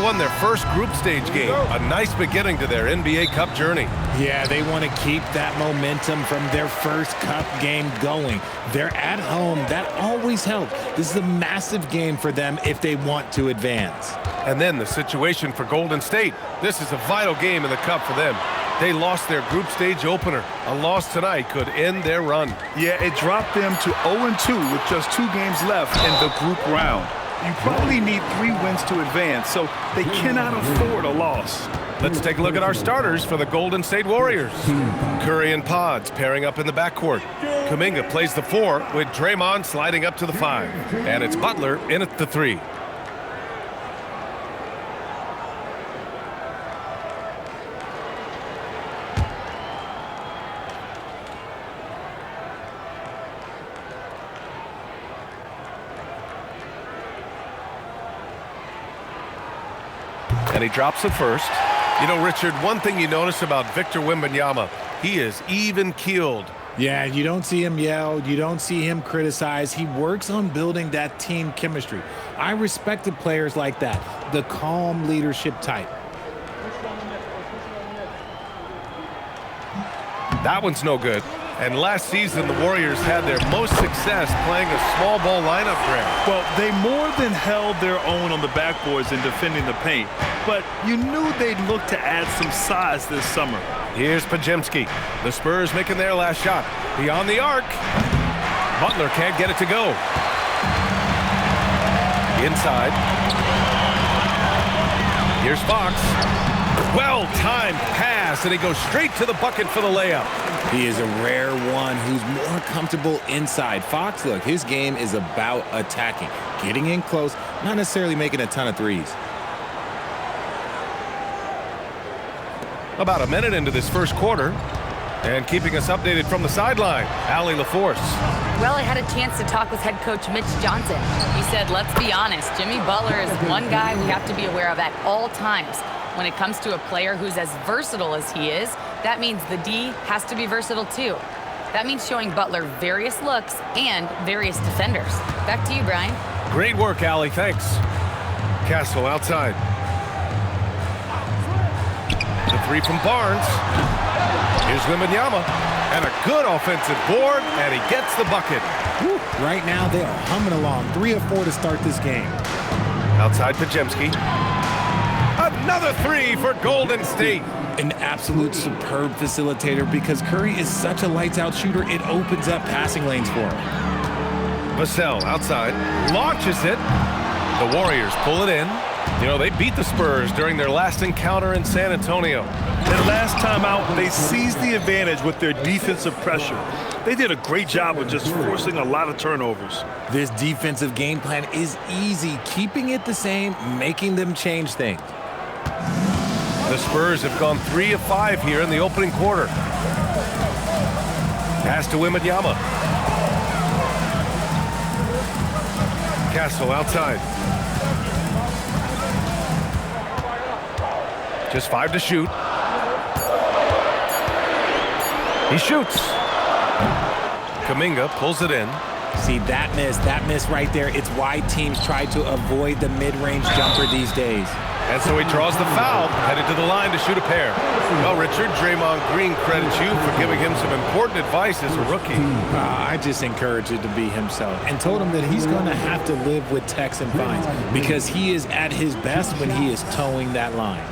won their first group stage game. A nice beginning to their NBA Cup journey. Yeah, they want to keep that momentum from their first Cup game going. They're at home. That always helps. This is a massive game for them if they want to advance. And then the situation for Golden State. This is a vital game in the Cup for them. They lost their group stage opener. A loss tonight could end their run. Yeah, it dropped them to 0-2 with just 2 games left in the group round. You probably need 3 wins to advance, so they cannot afford a loss. Let's take a look at our starters for the Golden State Warriors. Curry and Pods pairing up in the backcourt. Kuminga plays the 4 with Draymond sliding up to the 5. And it's Butler in at the 3. And he drops it first. You know, Richard, one thing you notice about Victor Wembanyama, he is even-keeled. Yeah, you don't see him yell. You don't see him criticize. He works on building that team chemistry. I respected players like that, the calm leadership type. That one's no good. And last season, the Warriors had their most success playing a small ball lineup grab. Well, they more than held their own on the backboards in defending the paint. But you knew they'd look to add some size this summer. Here's Pajemski. The Spurs making their last shot. Beyond the arc. Butler can't get it to go. Inside. Here's Fox. Well-timed pass, and he goes straight to the bucket for the layup. He is a rare one who's more comfortable inside. Fox, look, his game is about attacking, getting in close, not necessarily making a ton of threes. About a minute into this first quarter, and keeping us updated from the sideline, Allie LaForce. Well, I had a chance to talk with head coach Mitch Johnson. He said, let's be honest, Jimmy Butler is one guy we have to be aware of at all times. When it comes to a player who's as versatile as he is, that means the D has to be versatile too. That means showing Butler various looks and various defenders. Back to you, Brian. Great work, Allie. Thanks. Castle outside. The 3 from Barnes. Here's Wembanyama. And a good offensive board, and he gets the bucket. Woo. Right now, they are humming along. 3 of 4 to start this game. Outside Pajemski. Another 3 for Golden State. An absolute superb facilitator because Curry is such a lights-out shooter, it opens up passing lanes for him. Vassell outside, launches it. The Warriors pull it in. You know, they beat the Spurs during their last encounter in San Antonio. And last time out, they seized the advantage with their defensive pressure. They did a great job of just forcing a lot of turnovers. This defensive game plan is easy, keeping it the same, making them change things. The Spurs have gone 3 of 5 here in the opening quarter. Pass to Wembanyama. Castle outside. Just 5 to shoot. He shoots. Kuminga pulls it in. See, that miss right there, it's why teams try to avoid the mid-range jumper these days. And so he draws the foul, headed to the line to shoot a pair. Well, Richard, Draymond Green credits you for giving him some important advice as a rookie. I just encouraged him to be himself and told him that he's going to have to live with techs and fines because he is at his best when he is towing that line.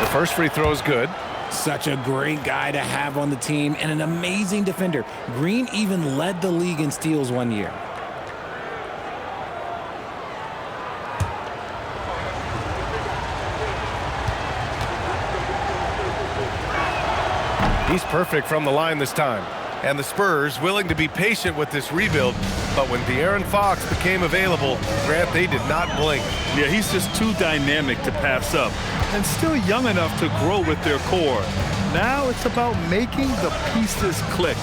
The first free throw is good. Such a great guy to have on the team and an amazing defender. Green even led the league in steals one year. He's perfect from the line this time. And the Spurs willing to be patient with this rebuild, but when De'Aaron Fox became available, Grant, they did not blink. Yeah, he's just too dynamic to pass up and still young enough to grow with their core. Now it's about making the pieces click.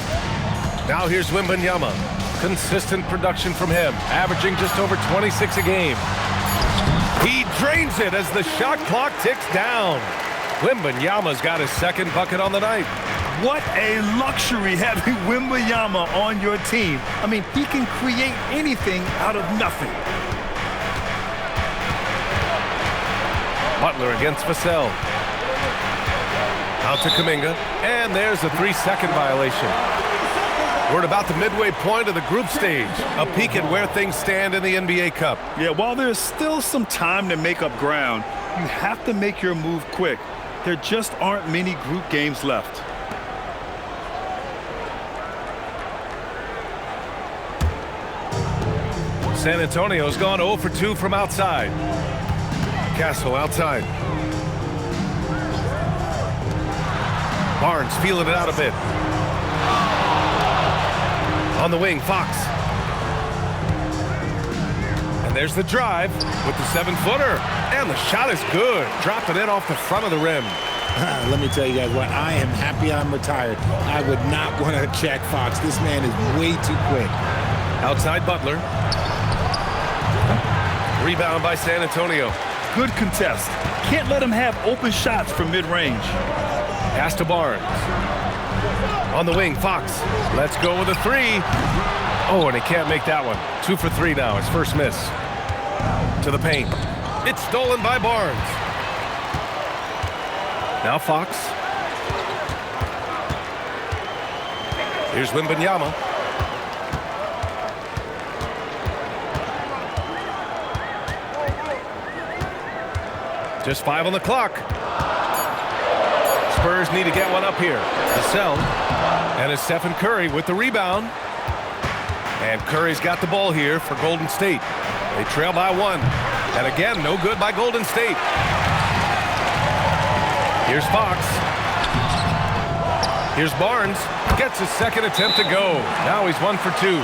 Now here's Wembanyama. Consistent production from him, averaging just over 26 a game. He drains it as the shot clock ticks down. Wembanyama's got his second bucket on the night. What a luxury having Wembanyama on your team. I mean, he can create anything out of nothing. Butler against Vassell. Out to Kuminga, and there's a 3-second violation. We're at about the midway point of the group stage. A peek at where things stand in the NBA Cup. Yeah, while there's still some time to make up ground, you have to make your move quick. There just aren't many group games left. San Antonio's gone 0 for 2 from outside. Castle outside. Barnes feeling it out a bit. On the wing, Fox. And there's the drive with the 7-footer. And the shot is good. Dropping it off the front of the rim. Let me tell you guys what, I am happy I'm retired. I would not want to check Fox. This man is way too quick. Outside Butler. Rebound by San Antonio. Good contest. Can't let him have open shots from mid-range. Pass to Barnes. On the wing, Fox. Let's go with a 3. Oh, and he can't make that one. 2 for 3 now, his first miss. To the paint. It's stolen by Barnes. Now Fox. Here's Wembanyama. Just 5 on the clock. Spurs need to get one up here. Vassell. And it's Stephen Curry with the rebound. And Curry's got the ball here for Golden State. They trail by 1. And again, no good by Golden State. Here's Fox. Here's Barnes. Gets his second attempt to go. Now he's 1 for 2.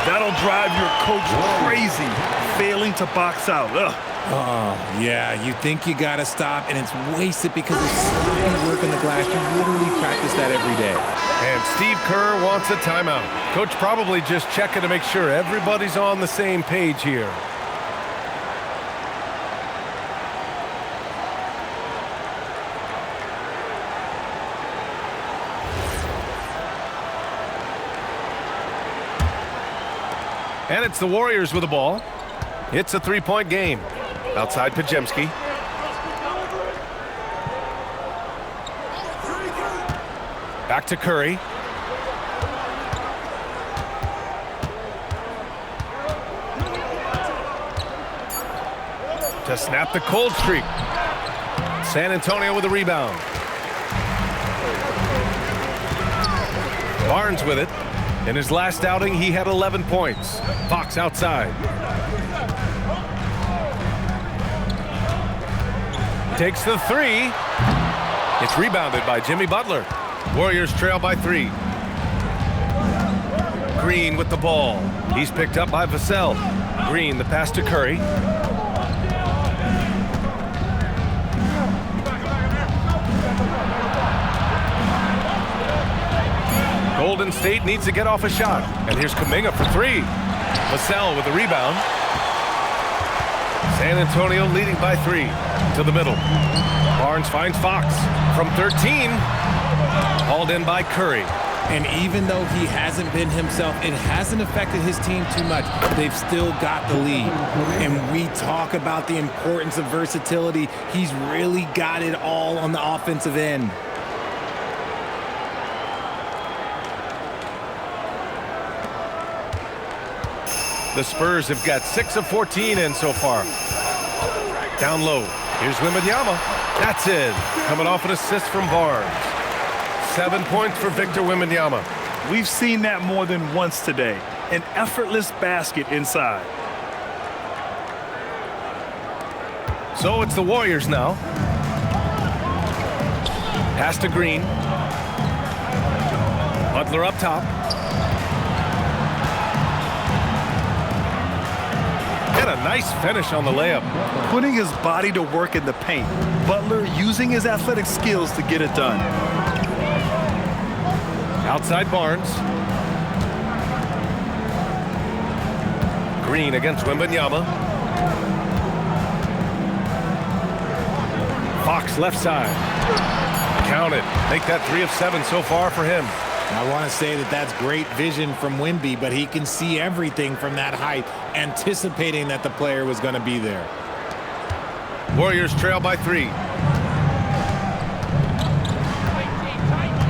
That'll drive your coach crazy, failing to box out. Ugh. Oh, yeah, you think you got to stop, and it's wasted because it's sloppy work on the glass. You literally practice that every day. And Steve Kerr wants a timeout. Coach probably just checking to make sure everybody's on the same page here. And it's the Warriors with the ball. It's a 3-point game. Outside Pajemski. Back to Curry. To snap the cold streak. San Antonio with a rebound. Barnes with it. In his last outing, he had 11 points. Fox outside. Takes the 3. It's rebounded by Jimmy Butler. Warriors trail by 3. Green with the ball. He's picked up by Vassell. Green, the pass to Curry. Golden State needs to get off a shot. And here's Kuminga for 3. Vassell with the rebound. San Antonio leading by 3. To the middle. Barnes finds Fox from 13. Hauled in by Curry. And even though he hasn't been himself, it hasn't affected his team too much. They've still got the lead. And we talk about the importance of versatility. He's really got it all on the offensive end. The Spurs have got 6 of 14 in so far. Down low. Here's Wembanyama. That's it. Coming off an assist from Barnes. 7 points for Victor Wembanyama. We've seen that more than once today. An effortless basket inside. So it's the Warriors now. Pass to Green. Butler up top. And a nice finish on the layup. Putting his body to work in the paint. Butler using his athletic skills to get it done. Outside Barnes. Green against Wembanyama. Fox left side. Count it. Make that 3 of 7 so far for him. I want to say that that's great vision from Wemby, but he can see everything from that height, anticipating that the player was going to be there. Warriors trail by 3.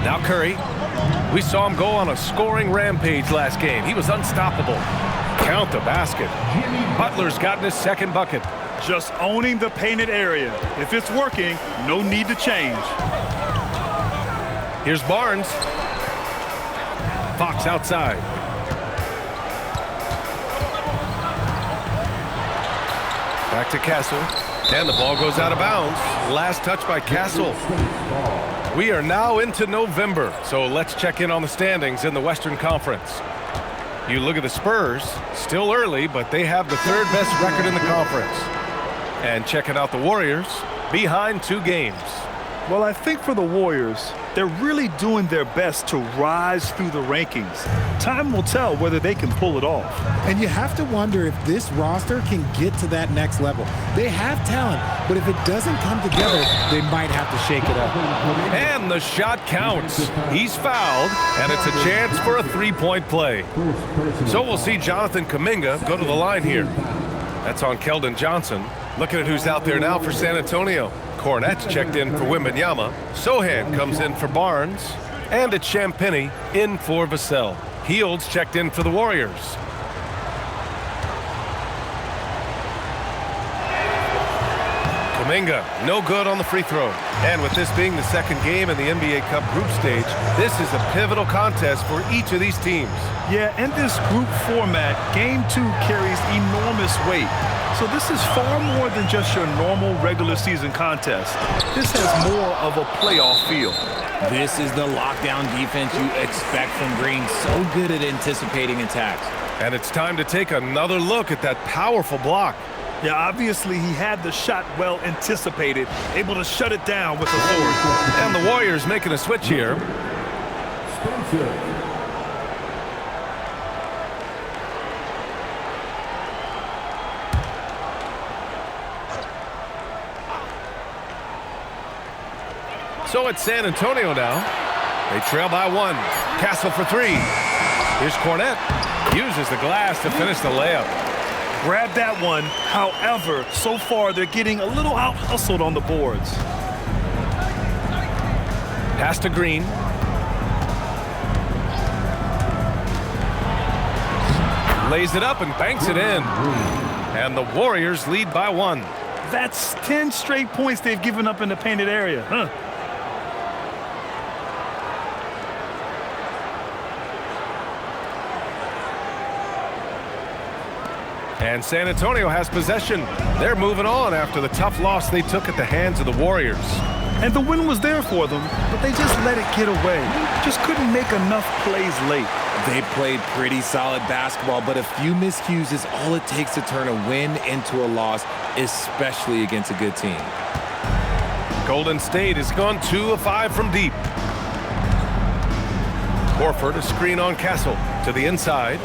Now Curry. We saw him go on a scoring rampage last game. He was unstoppable. Count the basket. Butler's gotten his second bucket. Just owning the painted area. If it's working, no need to change. Here's Barnes. Fox outside. Back to Castle. And the ball goes out of bounds. Last touch by Castle. We are now into November, so let's check in on the standings in the Western Conference. You look at the Spurs, still early, but they have the 3rd best record in the conference. And checking out the Warriors, behind 2 games. Well, I think for the Warriors, they're really doing their best to rise through the rankings. Time will tell whether they can pull it off. And you have to wonder if this roster can get to that next level. They have talent, but if it doesn't come together, they might have to shake it up. And the shot counts. He's fouled, and it's a chance for a 3-point play. So we'll see Jonathan Kuminga go to the line here. That's on Keldon Johnson. Looking at who's out there now for San Antonio. Cornette's checked in for Wembanyama. Sohan comes in for Barnes. And it's Champagnie in for Vassell. Heald's checked in for the Warriors. Kuminga, no good on the free throw. And with this being the second game in the NBA Cup group stage, this is a pivotal contest for each of these teams. Yeah, in this group format, Game 2 carries enormous weight. So this is far more than just your normal regular season contest. This has more of a playoff feel. This is the lockdown defense you expect from Green. So good at anticipating attacks. And it's time to take another look at that powerful block. Yeah, obviously he had the shot well anticipated, able to shut it down with authority. And the Warriors making a switch here. So it's San Antonio now. They trail by 1. Castle for 3. Here's Cornette. Uses the glass to finish the layup. Grab that one. However, so far they're getting a little out-hustled on the boards. Pass to Green. Lays it up and banks it in. And the Warriors lead by 1. That's 10 straight points they've given up in the painted area. And San Antonio has possession. They're moving on after the tough loss they took at the hands of the Warriors. And the win was there for them, but they just let it get away. Just couldn't make enough plays late. They played pretty solid basketball, but a few miscues is all it takes to turn a win into a loss, especially against a good team. Golden State has gone 2 of 5 from deep. Horford, a screen on Castle to the inside.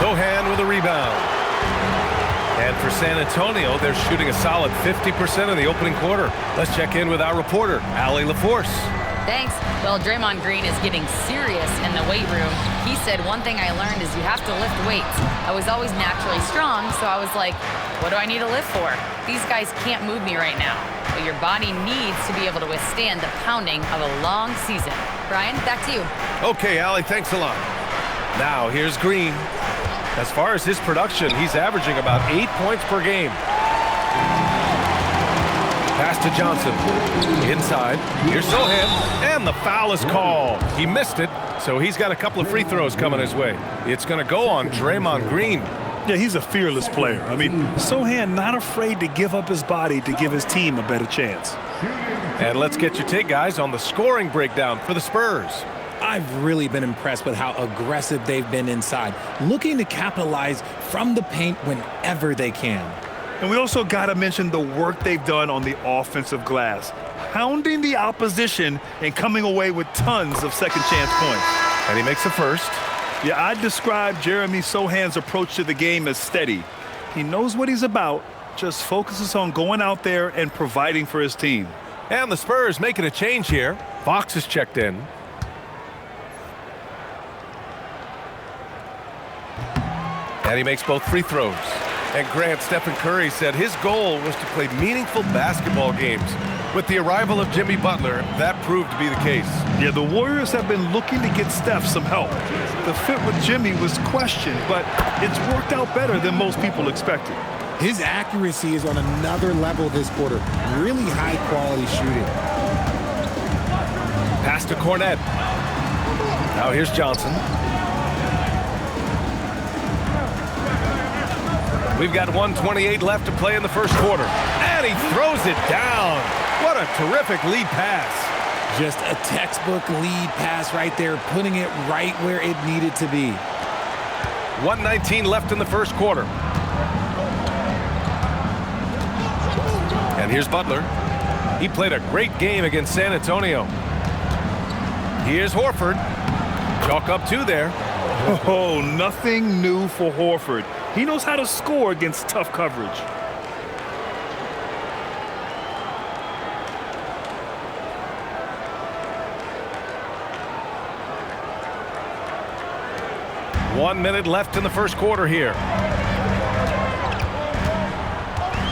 Sohan with a rebound. And for San Antonio, they're shooting a solid 50% in the opening quarter. Let's check in with our reporter, Allie LaForce. Thanks. Well, Draymond Green is getting serious in the weight room. He said, one thing I learned is you have to lift weights. I was always naturally strong, so I was like, what do I need to lift for? These guys can't move me right now. But your body needs to be able to withstand the pounding of a long season. Brian, back to you. Okay, Allie, thanks a lot. Now, here's Green. As far as his production, he's averaging about 8 points per game. Pass to Johnson. Inside. Here's Sohan. And the foul is called. He missed it, so he's got a couple of free throws coming his way. It's going to go on Draymond Green. Yeah, he's a fearless player. I mean, Sohan not afraid to give up his body to give his team a better chance. And let's get your take, guys, on the scoring breakdown for the Spurs. I've really been impressed with how aggressive they've been inside, looking to capitalize from the paint whenever they can. And we also got to mention the work they've done on the offensive glass, pounding the opposition and coming away with tons of second chance points. And he makes the first. Yeah, I'd describe Jeremy Sohan's approach to the game as steady. He knows what he's about, just focuses on going out there and providing for his team. And the Spurs making a change here. Fox is checked in. And he makes both free throws. And Grant, Stephen Curry said his goal was to play meaningful basketball games. With the arrival of Jimmy Butler, that proved to be the case. Yeah, the Warriors have been looking to get Steph some help. The fit with Jimmy was questioned, but it's worked out better than most people expected. His accuracy is on another level this quarter. Really high-quality shooting. Pass to Cornette. Now here's Johnson. We've got 1:28 left to play in the first quarter. And he throws it down. What a terrific lead pass. Just a textbook lead pass right there, putting it right where it needed to be. 1:19 left in the first quarter. And here's Butler. He played a great game against San Antonio. Here's Horford. Chalk up 2 there. Oh, nothing new for Horford. He knows how to score against tough coverage. One minute left in the first quarter here.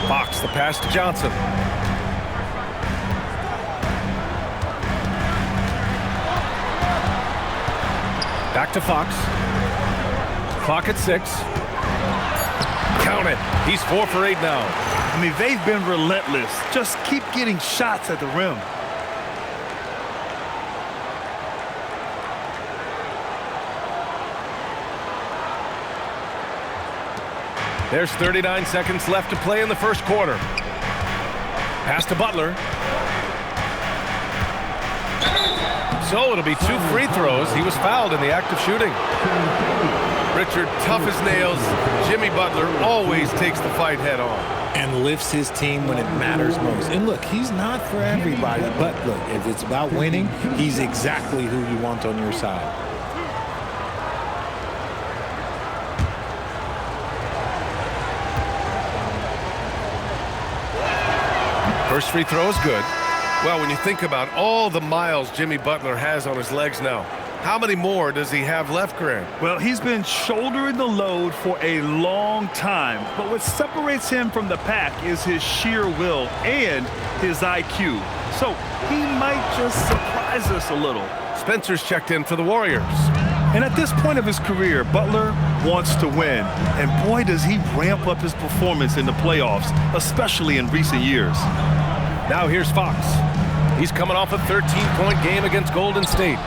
Fox, the pass to Johnson. Back to Fox. Clock at 6. Count it. He's 4 for 8 now. I mean, they've been relentless. Just keep getting shots at the rim. There's 39 seconds left to play in the first quarter. Pass to Butler. So it'll be 2 free throws. He was fouled in the act of shooting. Richard, tough as nails. Jimmy Butler always takes the fight head on. And lifts his team when it matters most. And look, he's not for everybody, but look, if it's about winning, he's exactly who you want on your side. First free throw is good. Well, when you think about all the miles Jimmy Butler has on his legs now, how many more does he have left, Grant? Well, he's been shouldering the load for a long time, but what separates him from the pack is his sheer will and his IQ. So he might just surprise us a little. Spencer's checked in for the Warriors. And at this point of his career, Butler wants to win. And boy, does he ramp up his performance in the playoffs, especially in recent years. Now here's Fox. He's coming off a 13-point game against Golden State.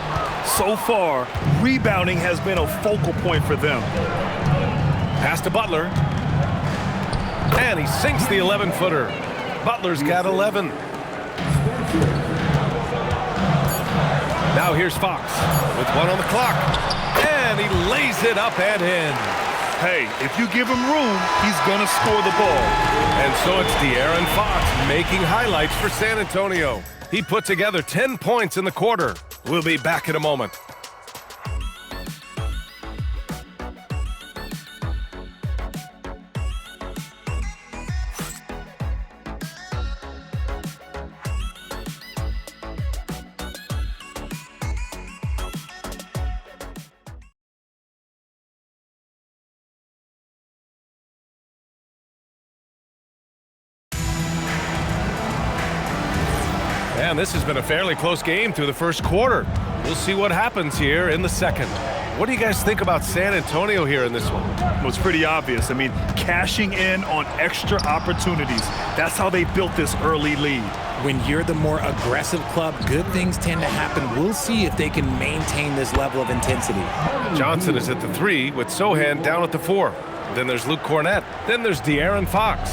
So far, rebounding has been a focal point for them. Pass to Butler. And he sinks the 11-footer. Butler's got 11. Now here's Fox with 1 on the clock. And he lays it up and in. Hey, if you give him room, he's going to score the ball. And so it's De'Aaron Fox making highlights for San Antonio. He put together 10 points in the quarter. We'll be back in a moment. And this has been a fairly close game through the first quarter. We'll see what happens here in the second. What do you guys think about San Antonio here in this one? Well, it's pretty obvious. I mean, cashing in on extra opportunities. That's how they built this early lead. When you're the more aggressive club, good things tend to happen. We'll see if they can maintain this level of intensity. Johnson is at the 3 with Sohan down at the 4. Then there's Luke Cornette. Then there's De'Aaron Fox.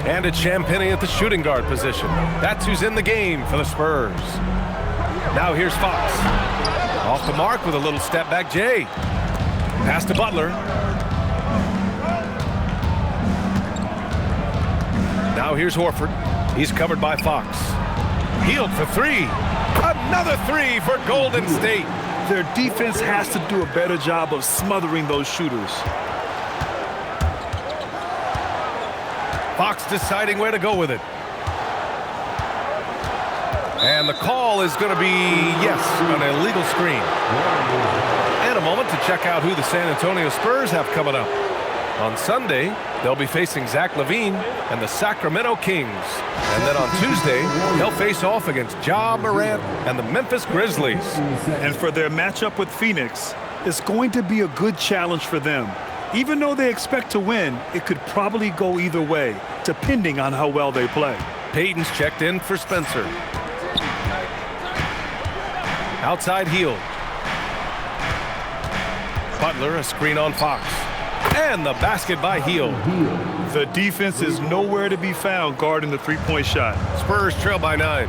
And it's Champagnie at the shooting guard position. That's who's in the game for the Spurs. Now here's Fox. Off the mark with a little step back Jay. Pass to Butler. Now here's Horford. He's covered by Fox. Healed for 3. Another 3 for Golden State. Their defense has to do a better job of smothering those shooters. Fox deciding where to go with it. And the call is going to be, yes, an illegal screen. And a moment to check out who the San Antonio Spurs have coming up. On Sunday, they'll be facing Zach LaVine and the Sacramento Kings. And then on Tuesday, they'll face off against Ja Morant and the Memphis Grizzlies. And for their matchup with Phoenix, it's going to be a good challenge for them. Even though they expect to win, it could probably go either way, depending on how well they play. Payton's checked in for Spencer. Outside heel. Butler, a screen on Fox. And the basket by Heel. The defense is nowhere to be found guarding the three-point shot. Spurs trail by 9.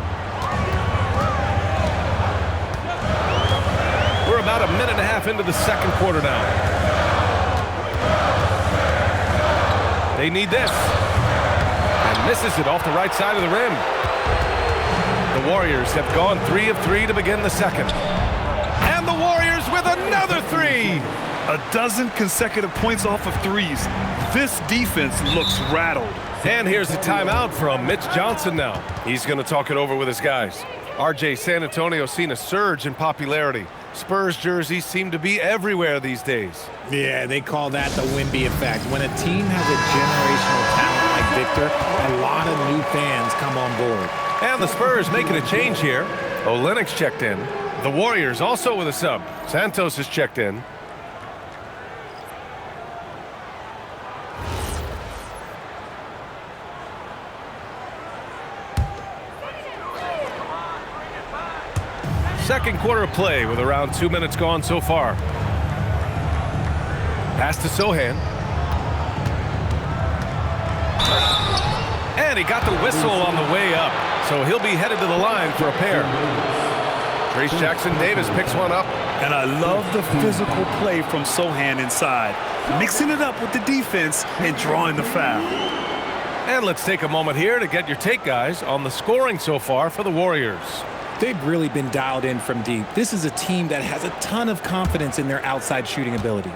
We're about a minute and a half into the second quarter now. They need this. And misses it off the right side of the rim. The Warriors have gone 3 of 3 to begin the second. And the Warriors with another 3. A dozen consecutive points off of threes. This defense looks rattled. And here's the timeout from Mitch Johnson now. He's going to talk it over with his guys. RJ, San Antonio's seen a surge in popularity. Spurs jerseys seem to be everywhere these days. Yeah, they call that the Wemby effect. When a team has a generational talent like Victor, a lot of new fans come on board. And the Spurs making a change here. Olynyk's checked in. The Warriors also with a sub. Santos is checked in. Second quarter of play with around 2 minutes gone so far. Pass to Sohan. And he got the whistle on the way up. So he'll be headed to the line for a pair. Trace Jackson-Davis picks one up. And I love the physical play from Sohan inside. Mixing it up with the defense and drawing the foul. And let's take a moment here to get your take, guys, on the scoring so far for the Warriors. They've really been dialed in from deep. This is a team that has a ton of confidence in their outside shooting ability.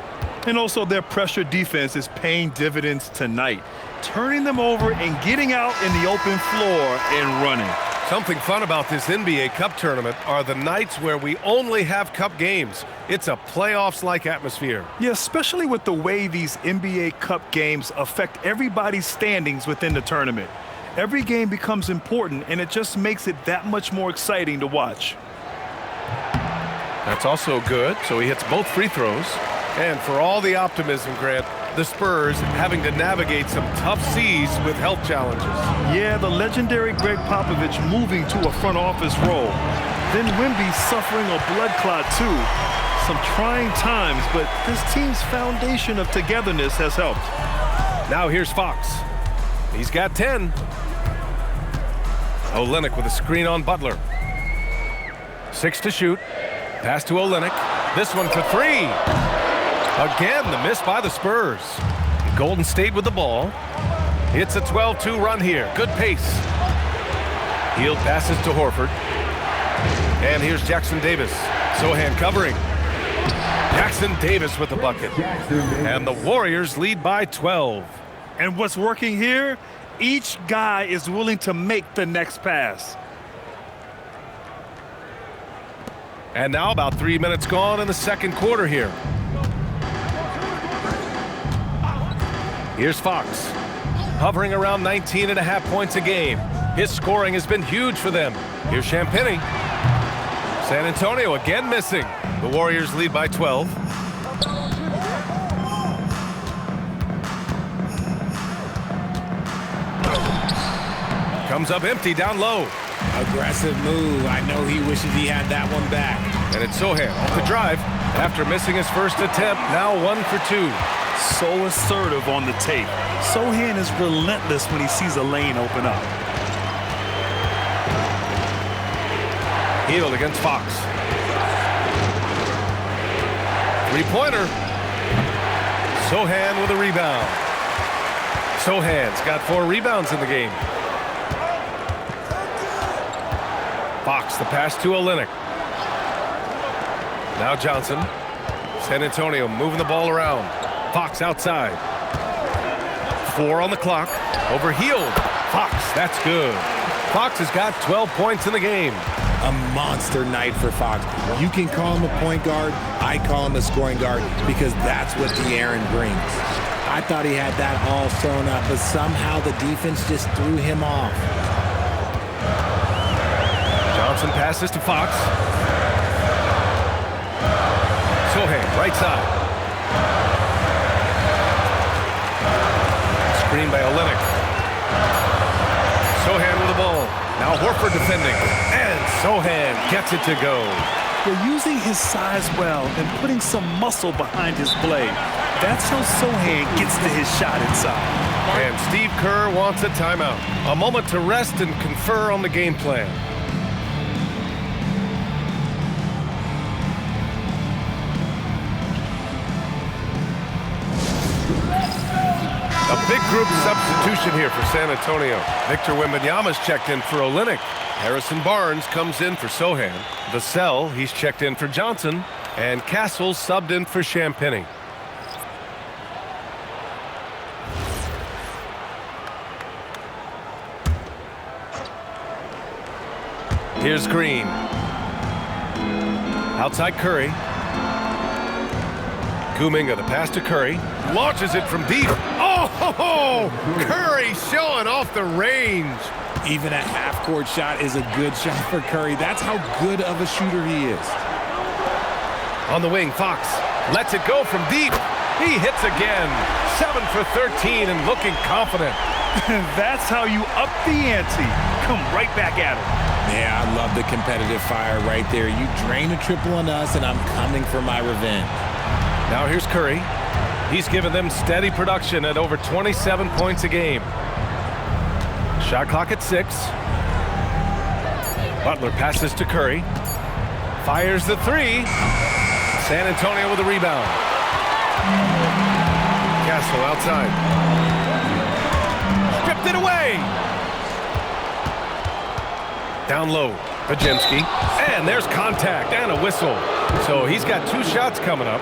And also their pressure defense is paying dividends tonight, turning them over and getting out in the open floor and running. Something fun about this NBA Cup tournament are the nights where we only have Cup games. It's a playoffs-like atmosphere. Yeah, especially with the way these NBA Cup games affect everybody's standings within the tournament. Every game becomes important, and it just makes it that much more exciting to watch. That's also good, so he hits both free throws. And for all the optimism, Grant, the Spurs having to navigate some tough seas with health challenges. Yeah, the legendary Greg Popovich moving to a front office role. Then Wemby suffering a blood clot too. Some trying times, but this team's foundation of togetherness has helped. Now here's Fox. He's got 10. Olynyk with a screen on Butler. 6 to shoot. Pass to Olynyk. This one for 3. Again, the miss by the Spurs. Golden State with the ball. It's a 12-2 run here. Good pace. Hield passes to Horford. And here's Jackson-Davis. Sohan covering. Jackson-Davis with the bucket. And the Warriors lead by 12. And what's working here? Each guy is willing to make the next pass. And now about 3 minutes gone in the second quarter here. Here's Fox. Hovering around 19.5 points a game. His scoring has been huge for them. Here's Champagnie. San Antonio again missing. The Warriors lead by 12. Comes up empty down low. Aggressive move. I know he wishes he had that one back. And it's Sohan off the drive. After missing his first attempt, now 1 for 2. So assertive on the tape. Sohan is relentless when he sees a lane open up. Hield against Fox. Three-pointer. Sohan with a rebound. Sohan's got 4 rebounds in the game. Fox, the pass to Olynyk. Now Johnson. San Antonio moving the ball around. Fox outside. 4 on the clock. Over Hield. Fox, that's good. Fox has got 12 points in the game. A monster night for Fox. You can call him a point guard. I call him a scoring guard because that's what De'Aaron brings. I thought he had that all sewn up, but somehow the defense just threw him off. Johnson passes to Fox. Sohan, right side. Screen by Olynyk. Sohan with the ball. Now Horford defending. And Sohan gets it to go. They're using his size well and putting some muscle behind his play. That's how Sohan gets to his shot inside. And Steve Kerr wants a timeout. A moment to rest and confer on the game plan. A big group substitution here for San Antonio. Victor Wembanyama's checked in for Olynyk. Harrison Barnes comes in for Sohan. Vassell, he's checked in for Johnson. And Castle subbed in for Champagny. Here's Green. Outside Curry. Kuminga, the pass to Curry. Launches it from deep. Oh, Curry showing off the range. Even a half-court shot is a good shot for Curry. That's how good of a shooter he is. On the wing, Fox lets it go from deep. He hits again. 7 for 13 and looking confident. That's how you up the ante. Come right back at him. Yeah, I love the competitive fire right there. You drain a triple on us, and I'm coming for my revenge. Now here's Curry. He's given them steady production at over 27 points a game. Shot clock at 6. Butler passes to Curry. Fires the 3. San Antonio with a rebound. Castle outside. Stripped it away. Down low, Pajemski. And there's contact and a whistle. So he's got 2 shots coming up.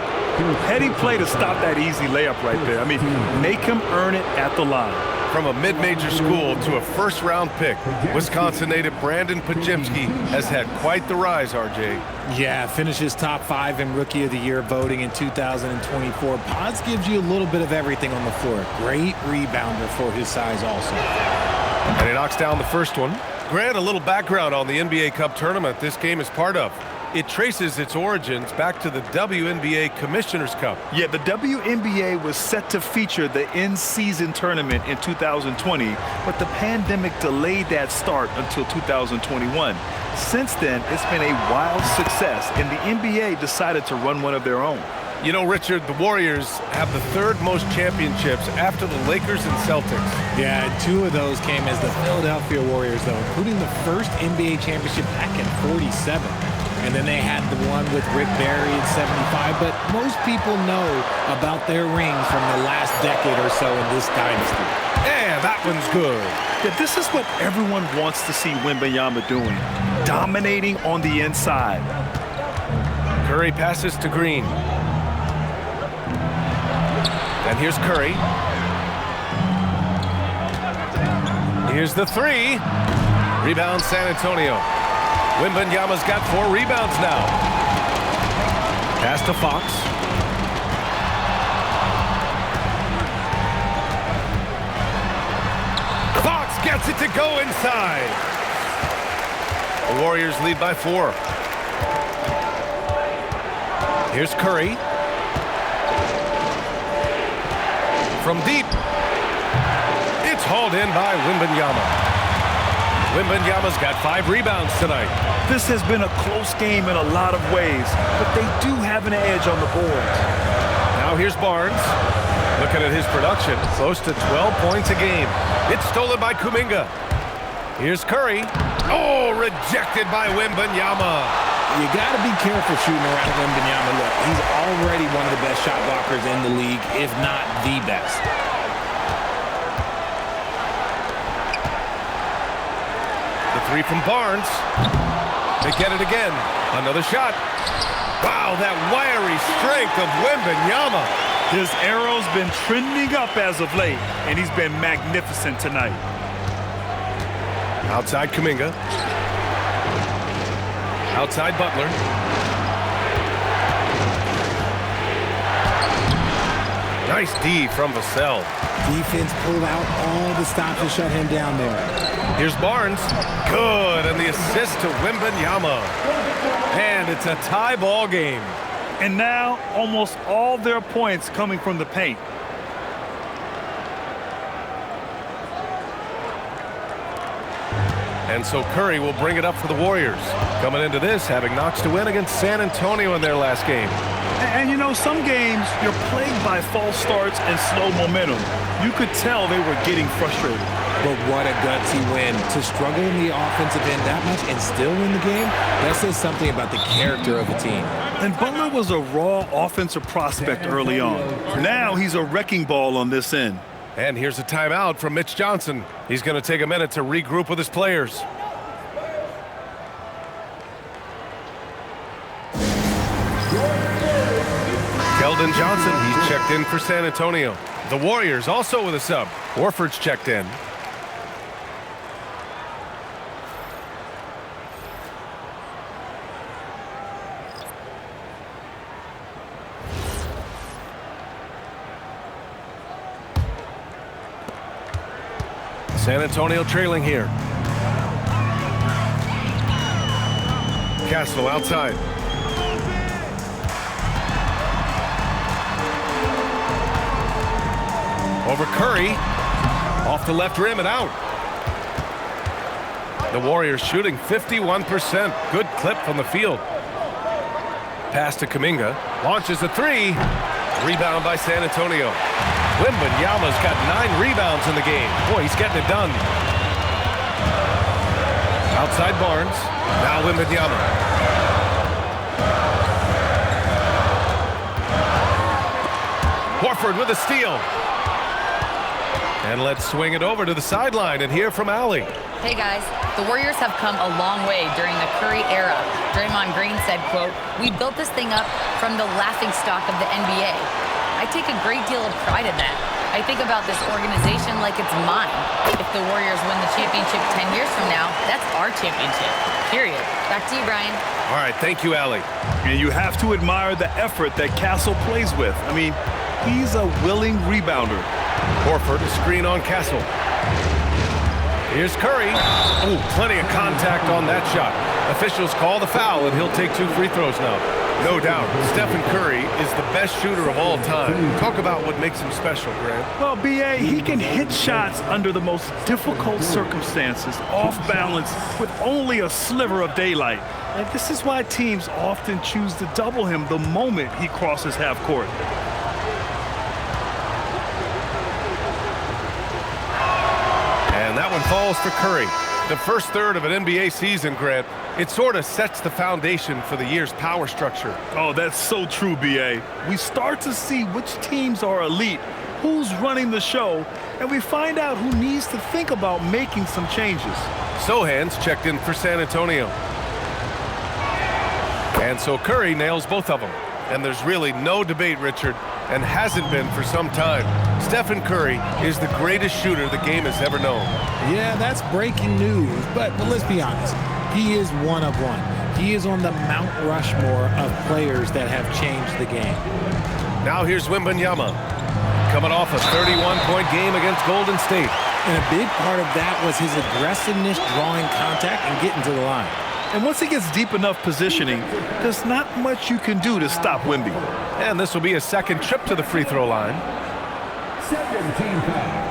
Heady play to stop that easy layup right there. I mean, make him earn it at the line. From a mid-major school to a first-round pick, Wisconsin native Brandon Pajemski has had quite the rise, RJ. Yeah, finishes top 5 in Rookie of the Year voting in 2024. Pods gives you a little bit of everything on the floor. Great rebounder for his size also. And he knocks down the first one. Grant, a little background on the NBA Cup tournament this game is part of. It traces its origins back to the WNBA Commissioner's Cup. Yeah, the WNBA was set to feature the in-season tournament in 2020, but the pandemic delayed that start until 2021. Since then, it's been a wild success, and the NBA decided to run one of their own. You know, Richard, the Warriors have the 3rd most championships after the Lakers and Celtics. Yeah, 2 of those came as the Philadelphia Warriors, though, including the first NBA championship back in '47. And then they had the one with Rick Barry in '75. But most people know about their rings from the last decade or so in this dynasty. Yeah, that one's good. Yeah, this is what everyone wants to see Wembanyama doing, dominating on the inside. Curry passes to Green. And here's Curry. Here's the 3. Rebound San Antonio. Wembanyama's got 4 rebounds now. Pass to Fox. Fox gets it to go inside. The Warriors lead by 4. Here's Curry. From deep. It's hauled in by Wembanyama. Wembanyama's got 5 rebounds tonight. This has been a close game in a lot of ways, but they do have an edge on the boards. Now here's Barnes. Looking at his production, close to 12 points a game. It's stolen by Kuminga. Here's Curry. Oh, rejected by Wembanyama. You got to be careful shooting around Wembanyama. Look, he's already one of the best shot blockers in the league, if not the best. The 3 from Barnes. They get it again. Another shot. Wow, that wiry strength of Wembanyama. His arrow's been trending up as of late, and he's been magnificent tonight. Outside Kuminga. Outside Butler. Nice D from Vassell. Defense pulled out all the stops to shut him down there. Here's Barnes. Good, and the assist to Wembanyama. And it's a tie ball game. And now almost all their points coming from the paint. And so Curry will bring it up for the Warriors. Coming into this, having knocks to win against San Antonio in their last game. And you know, some games you're plagued by false starts and slow momentum. You could tell they were getting frustrated. But what a gutsy win. To struggle in the offensive end that much and still win the game, that says something about the character of the team. And Butler was a raw offensive prospect early on. Now he's a wrecking ball on this end. And here's a timeout from Mitch Johnson. He's going to take a minute to regroup with his players. Keldon Johnson, he's checked in for San Antonio. The Warriors also with a sub. Horford's checked in. San Antonio trailing here. Castle outside. Over Curry. Off the left rim and out. The Warriors shooting 51%. Good clip from the field. Pass to Kuminga. Launches a three. Rebound by San Antonio. Wembanyama's got 9 rebounds in the game. Boy, he's getting it done. Outside Barnes. Now Wembanyama. Horford with a steal. And let's swing it over to the sideline and hear from Allie. Hey guys, the Warriors have come a long way during the Curry era. Draymond Green said, quote, "We built this thing up from the laughingstock of the NBA. I take a great deal of pride in that. I think about this organization like it's mine. If the Warriors win the championship 10 years from now, that's our championship, period." Back to you, Brian. All right, thank you, Allie. And you have to admire the effort that Castle plays with. I mean, he's a willing rebounder. Horford, a screen on Castle. Here's Curry. Ooh, plenty of contact on that shot. Officials call the foul, and he'll take 2 free throws now. No doubt, Stephen Curry is the best shooter of all time. Talk about what makes him special, Grant. Well, B.A., he can hit shots under the most difficult circumstances, off balance, with only a sliver of daylight. And this is why teams often choose to double him the moment he crosses half court. And that one falls for Curry. The first third of an NBA season, Grant, it sort of sets the foundation for the year's power structure. Oh, that's so true, B.A. We start to see which teams are elite, who's running the show, and we find out who needs to think about making some changes. Sohan's checked in for San Antonio. And so Curry nails both of them. And there's really no debate, Richard, and hasn't been for some time. Stephen Curry is the greatest shooter the game has ever known. Yeah, that's breaking news, but let's be honest. He is one of one. He is on the Mount Rushmore of players that have changed the game. Now here's Wembanyama, coming off a 31-point game against Golden State. And a big part of that was his aggressiveness, drawing contact, and getting to the line. And once he gets deep enough positioning, there's not much you can do to stop Wemby. And this will be a second trip to the free throw line. Second team foul.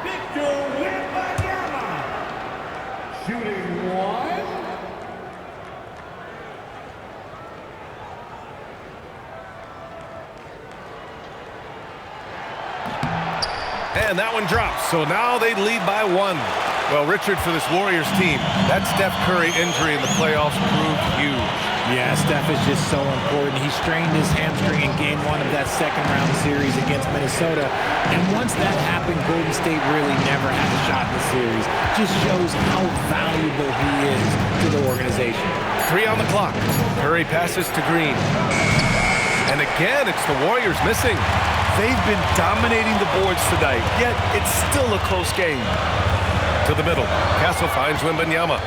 Victor Wembanyama. Shooting 1. And that one drops. So now they lead by 1. Well, Richard, for this Warriors team, that Steph Curry injury in the playoffs proved huge. Yeah, Steph is just so important. He strained his hamstring in game 1 of that second-round series against Minnesota. And once that happened, Golden State really never had a shot in the series. Just shows how valuable he is to the organization. 3 on the clock. Curry passes to Green. And again, it's the Warriors missing. They've been dominating the boards tonight, yet it's still a close game. To the middle. Castle finds Wembanyama.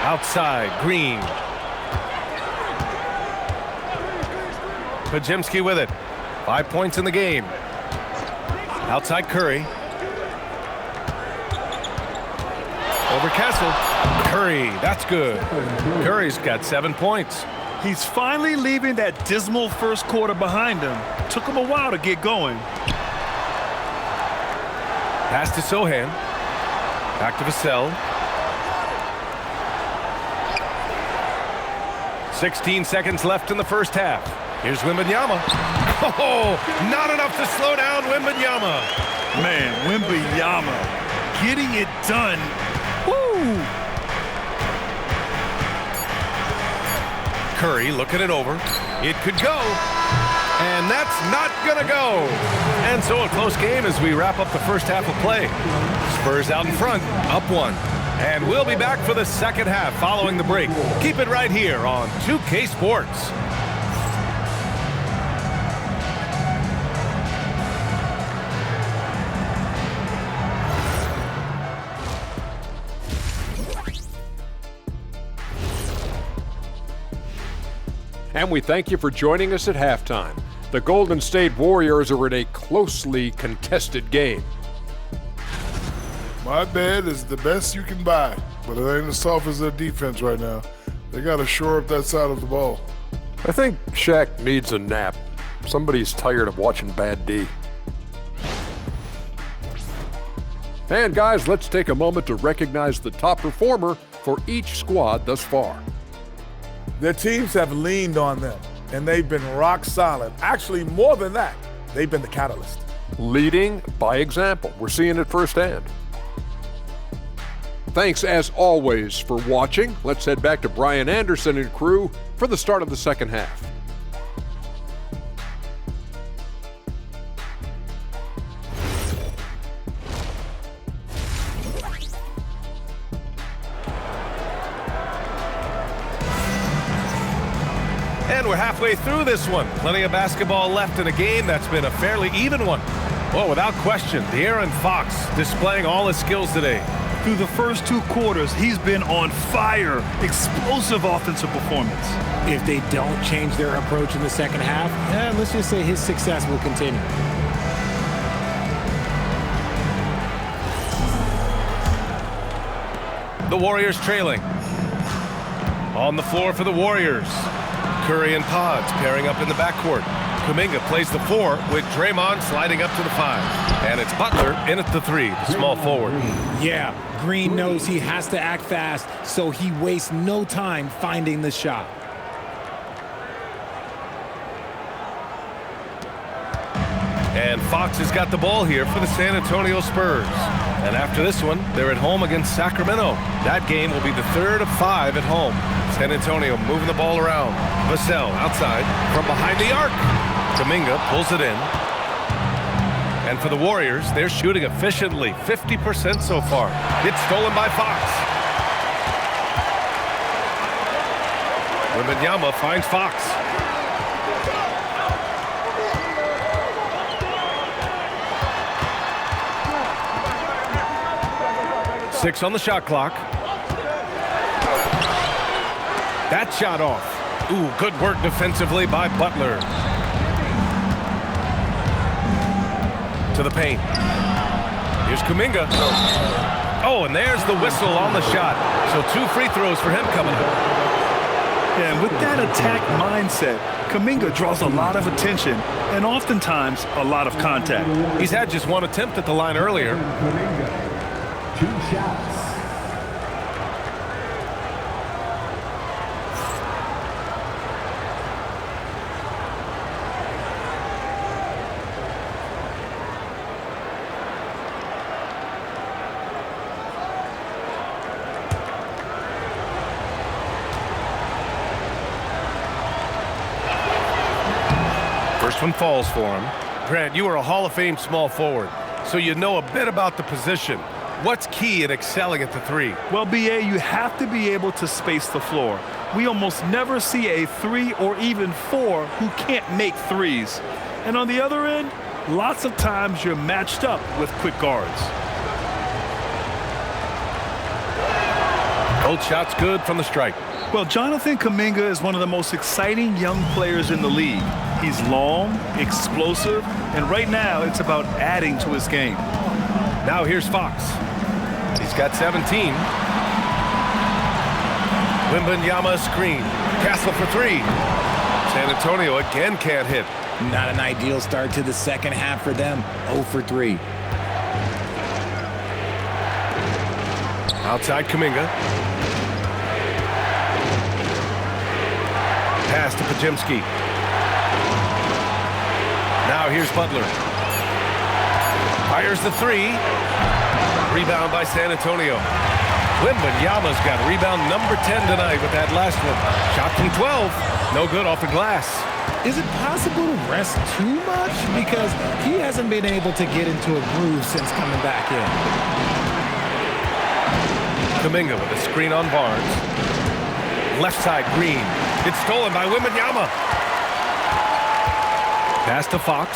Outside, Green. Pajemski with it. 5 points in the game. Outside Curry. Over Castle. Curry, that's good. Curry's got 7 points. He's finally leaving that dismal first quarter behind him. Took him a while to get going. Pass to Sohan. Back to Vassell. 16 seconds left in the first half. Here's Wembanyama. Oh, not enough to slow down Wembanyama. Man, Wembyama getting it done. Woo! Curry looking it over. It could go. And that's not going to go. And so a close game as we wrap up the first half of play. Spurs out in front, up 1. And we'll be back for the second half following the break. Keep it right here on 2K Sports. And we thank you for joining us at halftime. The Golden State Warriors are in a closely contested game. My bed is the best you can buy, but it ain't as soft as their defense right now. They got to shore up that side of the ball. I think Shaq needs a nap. Somebody's tired of watching Bad D. And guys, let's take a moment to recognize the top performer for each squad thus far. Their teams have leaned on them, and they've been rock solid. Actually, more than that, they've been the catalyst. Leading by example. We're seeing it firsthand. Thanks as always for watching. Let's head back to Brian Anderson and crew for the start of the second half. And we're halfway through this one. Plenty of basketball left in a game that's been a fairly even one. Well, without question, De'Aaron Fox displaying all his skills today. Through the first 2 quarters, he's been on fire. Explosive offensive performance. If they don't change their approach in the second half, let's just say his success will continue. The Warriors trailing. On the floor for the Warriors. Curry and Pods pairing up in the backcourt. Kuminga plays the 4 with Draymond sliding up to the 5. And it's Butler in at the 3, the small forward. Yeah, Green knows he has to act fast, so he wastes no time finding the shot. And Fox has got the ball here for the San Antonio Spurs. And after this one, they're at home against Sacramento. That game will be the 3rd of 5 at home. San Antonio moving the ball around. Vassell outside from behind the arc. Kuminga pulls it in. And for the Warriors, they're shooting efficiently, 50% so far. It's stolen by Fox. Wembanyama finds Fox. Six on the shot clock. That shot off. Ooh, good work defensively by Butler. To the paint. Here's Kuminga. Oh, and there's the whistle on the shot. So 2 free throws for him coming up. And with that attack mindset, Kuminga draws a lot of attention and oftentimes a lot of contact. He's had just 1 attempt at the line earlier. 2 shots. First one falls for him. Grant, you are a Hall of Fame small forward, so you know a bit about the position. What's key in excelling at the 3? Well, BA, you have to be able to space the floor. We almost never see a 3 or even 4 who can't make threes. And on the other end, Lots of times you're matched up with quick guards. Both shots good from the stripe. Well, Jonathan Kuminga is one of the most exciting young players in the league. He's long, explosive, and right now it's about adding to his game. Now here's Fox. He's got 17. Wembanyama screen. Castle for three. San Antonio again can't hit. Not an ideal start to the second half for them. 0 for 3. Outside Kuminga. Pass to Podziemski. Now here's Butler. Fires the three. Rebound by San Antonio. Wembanyama's got rebound number 10 tonight with that last one. Shot from 12. No good off the glass. Is it possible to rest too much? Because he hasn't been able to get into a groove since coming back in. Kuminga with a screen on Barnes. Left side, Green. It's stolen by Wembanyama. Pass to Fox.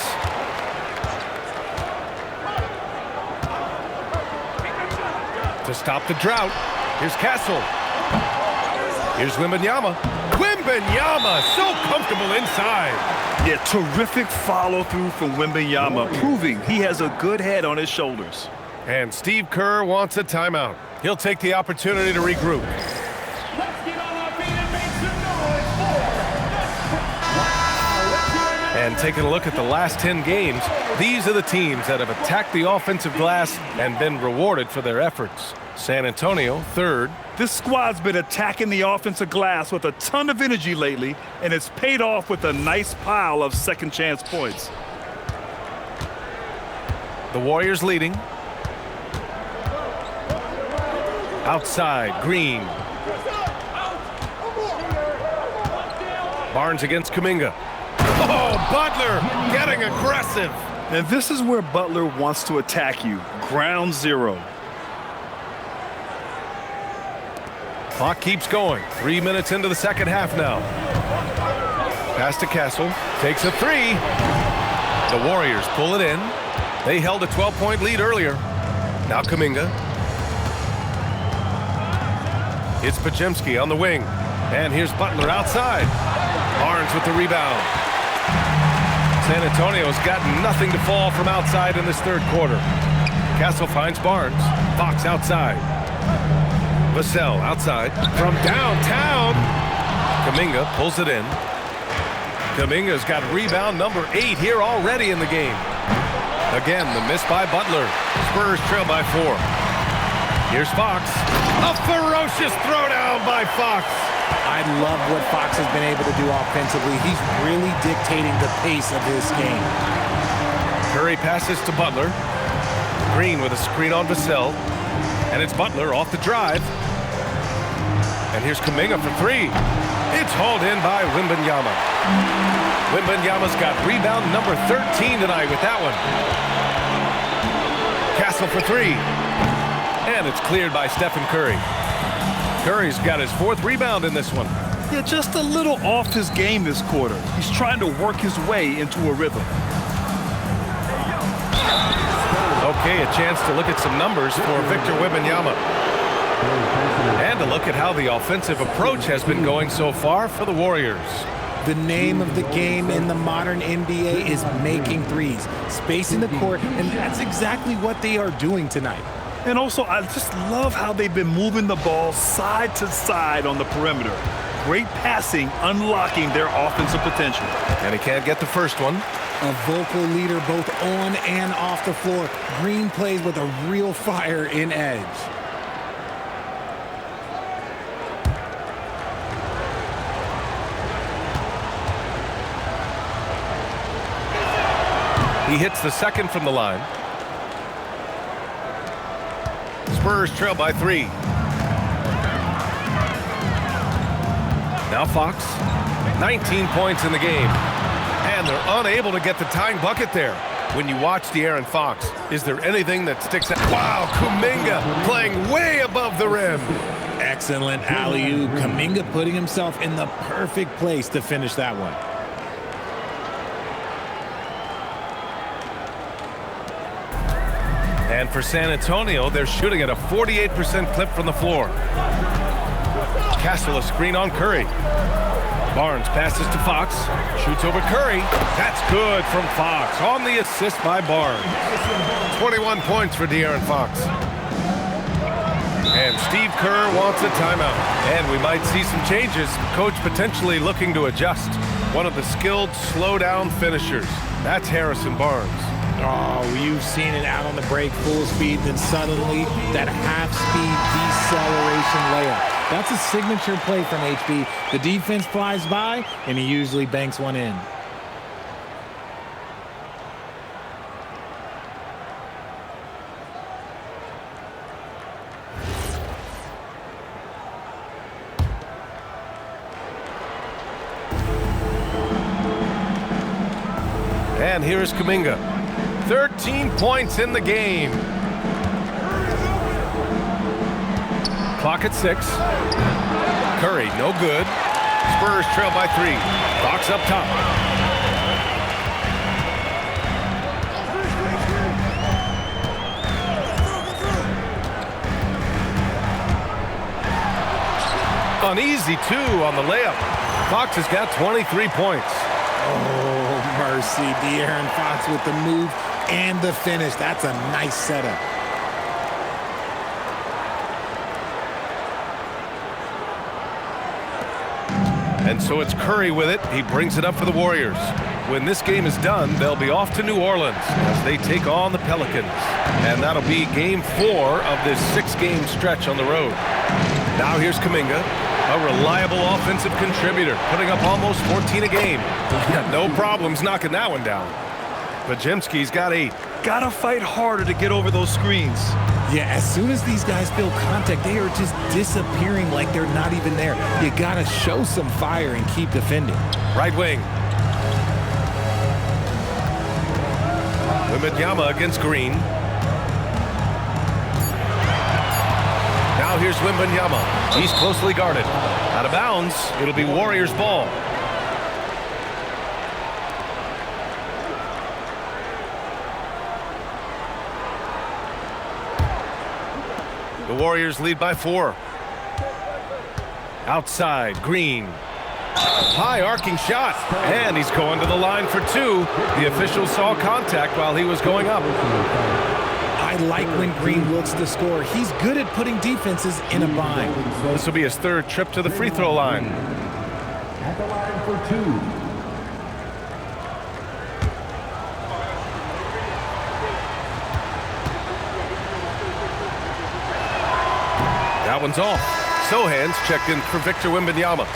To stop the drought, here's Castle. Here's Wembanyama. Wembanyama, so comfortable inside. Yeah, terrific follow-through from Wembanyama, proving he has a good head on his shoulders. And Steve Kerr wants a timeout. He'll take the opportunity to regroup. And taking a look at the last 10 games, these are the teams that have attacked the offensive glass and been rewarded for their efforts. San Antonio, third. This squad's been attacking the offensive glass with a ton of energy lately, and it's paid off with a nice pile of second chance points. The Warriors leading. Outside, Green. Barnes against Kuminga. Oh, Butler getting aggressive. And this is where Butler wants to attack you. Ground zero. Clock keeps going. 3 minutes into the second half now. Pass to Castle. Takes a three. The Warriors pull it in. They held a 12-point lead earlier. Now Kuminga. It's Podziemski on the wing. And here's Butler outside. Barnes with the rebound. San Antonio's got nothing to fall from outside in this third quarter. Castle finds Barnes. Fox outside. Vassell outside. From downtown. Kuminga pulls it in. Kuminga's got rebound number 8 here already in the game. Again, the miss by Butler. Spurs trail by 4. Here's Fox. A ferocious throwdown by Fox. I love what Fox has been able to do offensively. He's really dictating the pace of this game. Curry passes to Butler. Green with a screen on Vassell. And it's Butler off the drive. And here's Kuminga for three. It's hauled in by Wembanyama. Wembanyama's got rebound number 13 tonight with that one. Castle for three. And it's cleared by Stephen Curry. Curry's got his 4th rebound in this one. Yeah, just a little off his game this quarter. He's trying to work his way into a rhythm. Okay, a chance to look at some numbers for Victor Wembanyama. And to look at how the offensive approach has been going so far for the Warriors. The name of the game in the modern NBA is making threes, spacing the court, and that's exactly what they are doing tonight. And also, I just love how they've been moving the ball side to side on the perimeter. Great passing, unlocking their offensive potential. And he can't get the first one. A vocal leader both on and off the floor. Green plays with a real fire in edge. He hits the second from the line. Spurs trail by 3. Now Fox, 19 points in the game. And they're unable to get the tying bucket there. When you watch De'Aaron Fox, is there anything that sticks out? Wow, Kuminga playing way above the rim. Excellent alley-oop. Kuminga putting himself in the perfect place to finish that one. And for San Antonio, they're shooting at a 48% clip from the floor. Castle a screen on Curry. Barnes passes to Fox. Shoots over Curry. That's good from Fox on the assist by Barnes. 21 points for De'Aaron Fox. And Steve Kerr wants a timeout. And we might see some changes. Coach potentially looking to adjust. One of the skilled slow-down finishers. That's Harrison Barnes. Oh, you've seen it out on the break, full speed, then suddenly that half-speed deceleration layup. That's a signature play from HB. The defense flies by, and he usually banks one in. And here's Kuminga. 13 points in the game. Clock at 6. Curry, no good. Spurs trail by 3. Fox up top. An easy 2 on the layup. Fox has got 23 points. Oh, mercy. De'Aaron Fox with the move and the finish. That's a nice setup. And so it's Curry with it. He brings it up for the Warriors. When this game is done, they'll be off to New Orleans as they take on the Pelicans. And that'll be game 4 of this 6-game stretch on the road. Now here's Kuminga, a reliable offensive contributor, putting up almost 14 a game. Got no problems knocking that one down. Podziemski's got 8. Gotta fight harder to get over those screens. Yeah, as soon as these guys feel contact, they are just disappearing like they're not even there. You gotta show some fire and keep defending. Right wing. Wembanyama against Green. Now here's Wembanyama. He's closely guarded. Out of bounds. It'll be Warriors ball. The Warriors lead by 4. Outside, Green. High arcing shot, and he's going to the line for 2. The official saw contact while he was going up. I like when Green looks to score. He's good at putting defenses in a bind. This will be his 3rd trip to the free throw line. At the line for 2. That one's off. Sohan's checked in for Victor Wembanyama.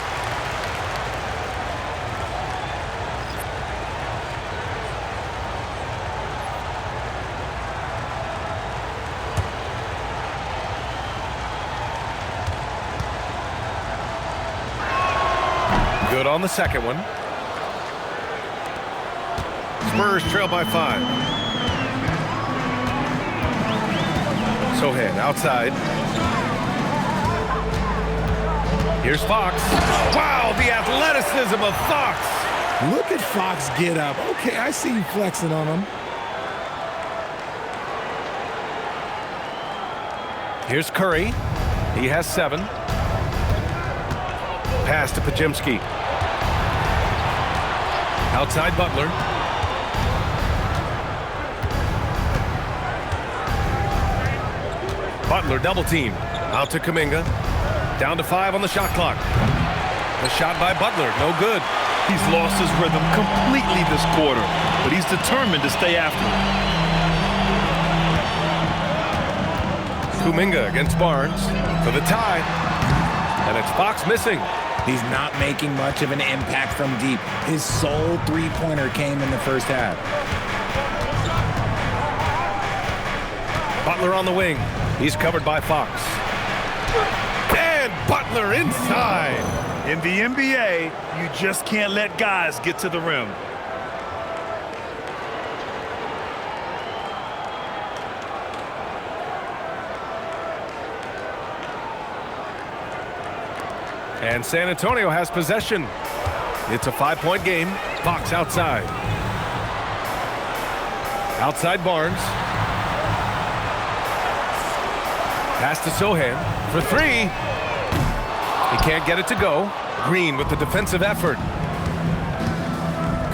Good on the second one. Spurs trail by 5. Sohan outside. Here's Fox. Wow, the athleticism of Fox. Look at Fox get up. Okay, I see you flexing on him. Here's Curry. He has 7. Pass to Podziemski. Outside Butler. Butler double team. Out to Kuminga. Down to 5 on the shot clock. The shot by Butler, no good. He's lost his rhythm completely this quarter, but he's determined to stay after it. Kuminga against Barnes for the tie. And it's Fox missing. He's not making much of an impact from deep. His sole three-pointer came in the first half. Butler on the wing. He's covered by Fox. And Butler inside. In the NBA, you just can't let guys get to the rim. And San Antonio has possession. It's a 5-point game. Fox outside. Outside Barnes. Pass to Sohan for three. He can't get it to go. Green with the defensive effort.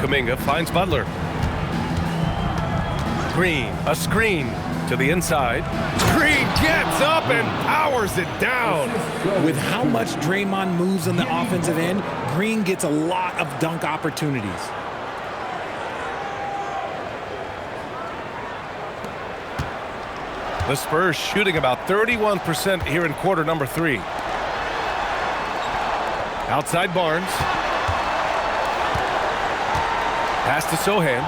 Kuminga finds Butler. Green, a screen to the inside. Green gets up and powers it down. With how much Draymond moves on the offensive end, Green gets a lot of dunk opportunities. The Spurs shooting about 31% here in quarter number 3. Outside Barnes. Pass to Sohan.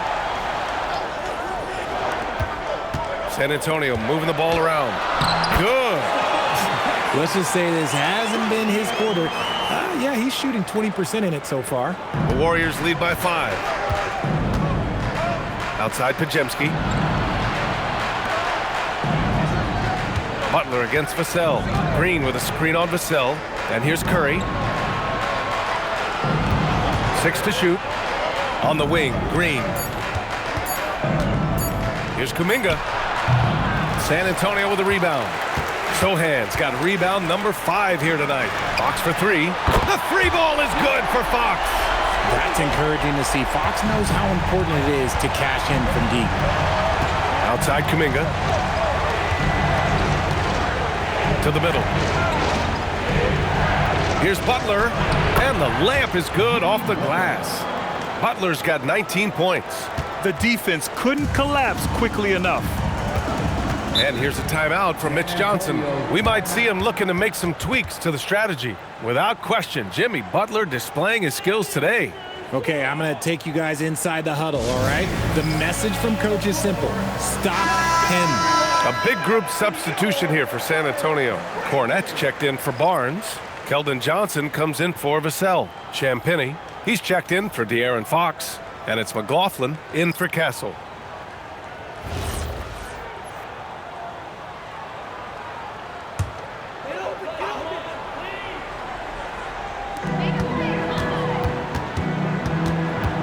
San Antonio moving the ball around. Good. Let's just say this hasn't been his quarter. Yeah, he's shooting 20% in it so far. The Warriors lead by 5. Outside Pajemski. Butler against Vassell. Green with a screen on Vassell. And here's Curry. 6 to shoot. On the wing, Green. Here's Kuminga. San Antonio with a rebound. Sohan's got rebound number 5 here tonight. Fox for 3. The 3 ball is good for Fox. That's encouraging to see. Fox knows how important it is to cash in from deep. Outside Kuminga. To the middle. Here's Butler. And the layup is good off the glass. Butler's got 19 points. The defense couldn't collapse quickly enough. And here's a timeout from Mitch Johnson. We might see him looking to make some tweaks to the strategy. Without question, Jimmy Butler displaying his skills today. Okay, I'm going to take you guys inside the huddle, all right? The message from coach is simple. Stop him. A big group substitution here for San Antonio. Cornette's checked in for Barnes. Keldon Johnson comes in for Vassell. Champagnie, he's checked in for De'Aaron Fox. And it's McLaughlin in for Castle.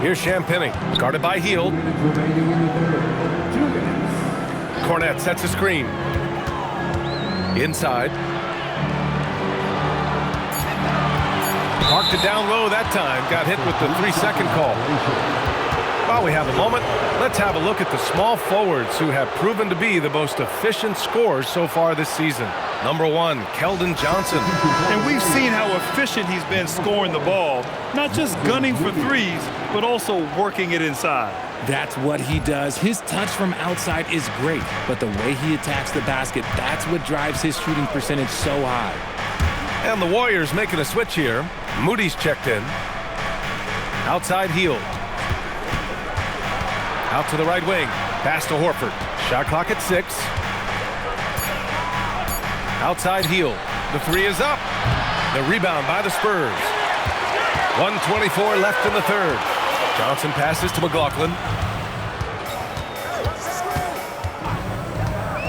Here's Champagnie, guarded by Hield. Cornette sets a screen. Inside. Parked it down low that time. Got hit with the 3-second call. While we have a moment, let's have a look at the small forwards who have proven to be the most efficient scorers so far this season. Number 1, Keldon Johnson. And we've seen how efficient he's been scoring the ball. Not just gunning for threes, but also working it inside. That's what he does. His touch from outside is great, but the way he attacks the basket, that's what drives his shooting percentage so high. And the Warriors making a switch here. Moody's checked in. Outside Hield. Out to the right wing. Pass to Horford. Shot clock at 6. Outside Hield. The 3 is up. The rebound by the Spurs. 1:24 left in the third. Johnson passes to McLaughlin.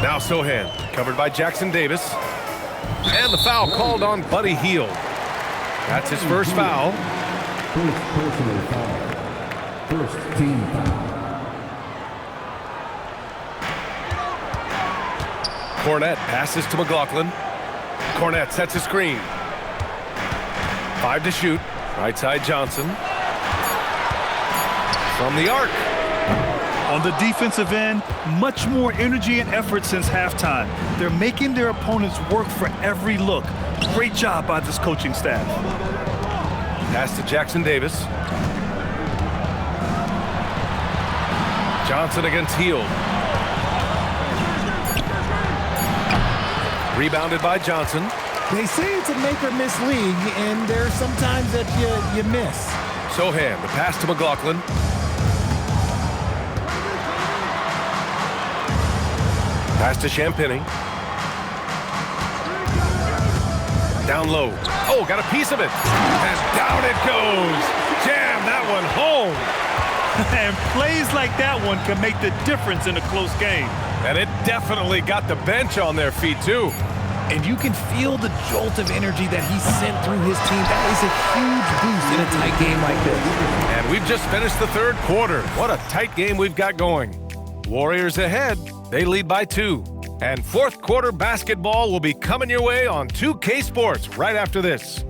Now Sohan, covered by Jackson Davis. And the foul called on Buddy Hield. That's his first foul. First personal foul. First team foul. Cornette passes to McLaughlin. Cornette sets a screen. 5 to shoot. Right side Johnson. From the arc. On the defensive end, much more energy and effort since halftime. They're making their opponents work for every look. Great job by this coaching staff. Pass to Jackson Davis. Johnson against Hield. Rebounded by Johnson. They say it's a make or miss league, and there's sometimes that you miss. Sohan, the pass to McLaughlin. Pass to Champagnie. Down low. Oh, got a piece of it. And down it goes. Jam that one home. And plays like that one can make the difference in a close game. And it definitely got the bench on their feet, too. And you can feel the jolt of energy that he sent through his team. That is a huge boost in a tight game like this. And we've just finished the third quarter. What a tight game we've got going. Warriors ahead. They lead by 2. And fourth quarter basketball will be coming your way on 2K Sports right after this.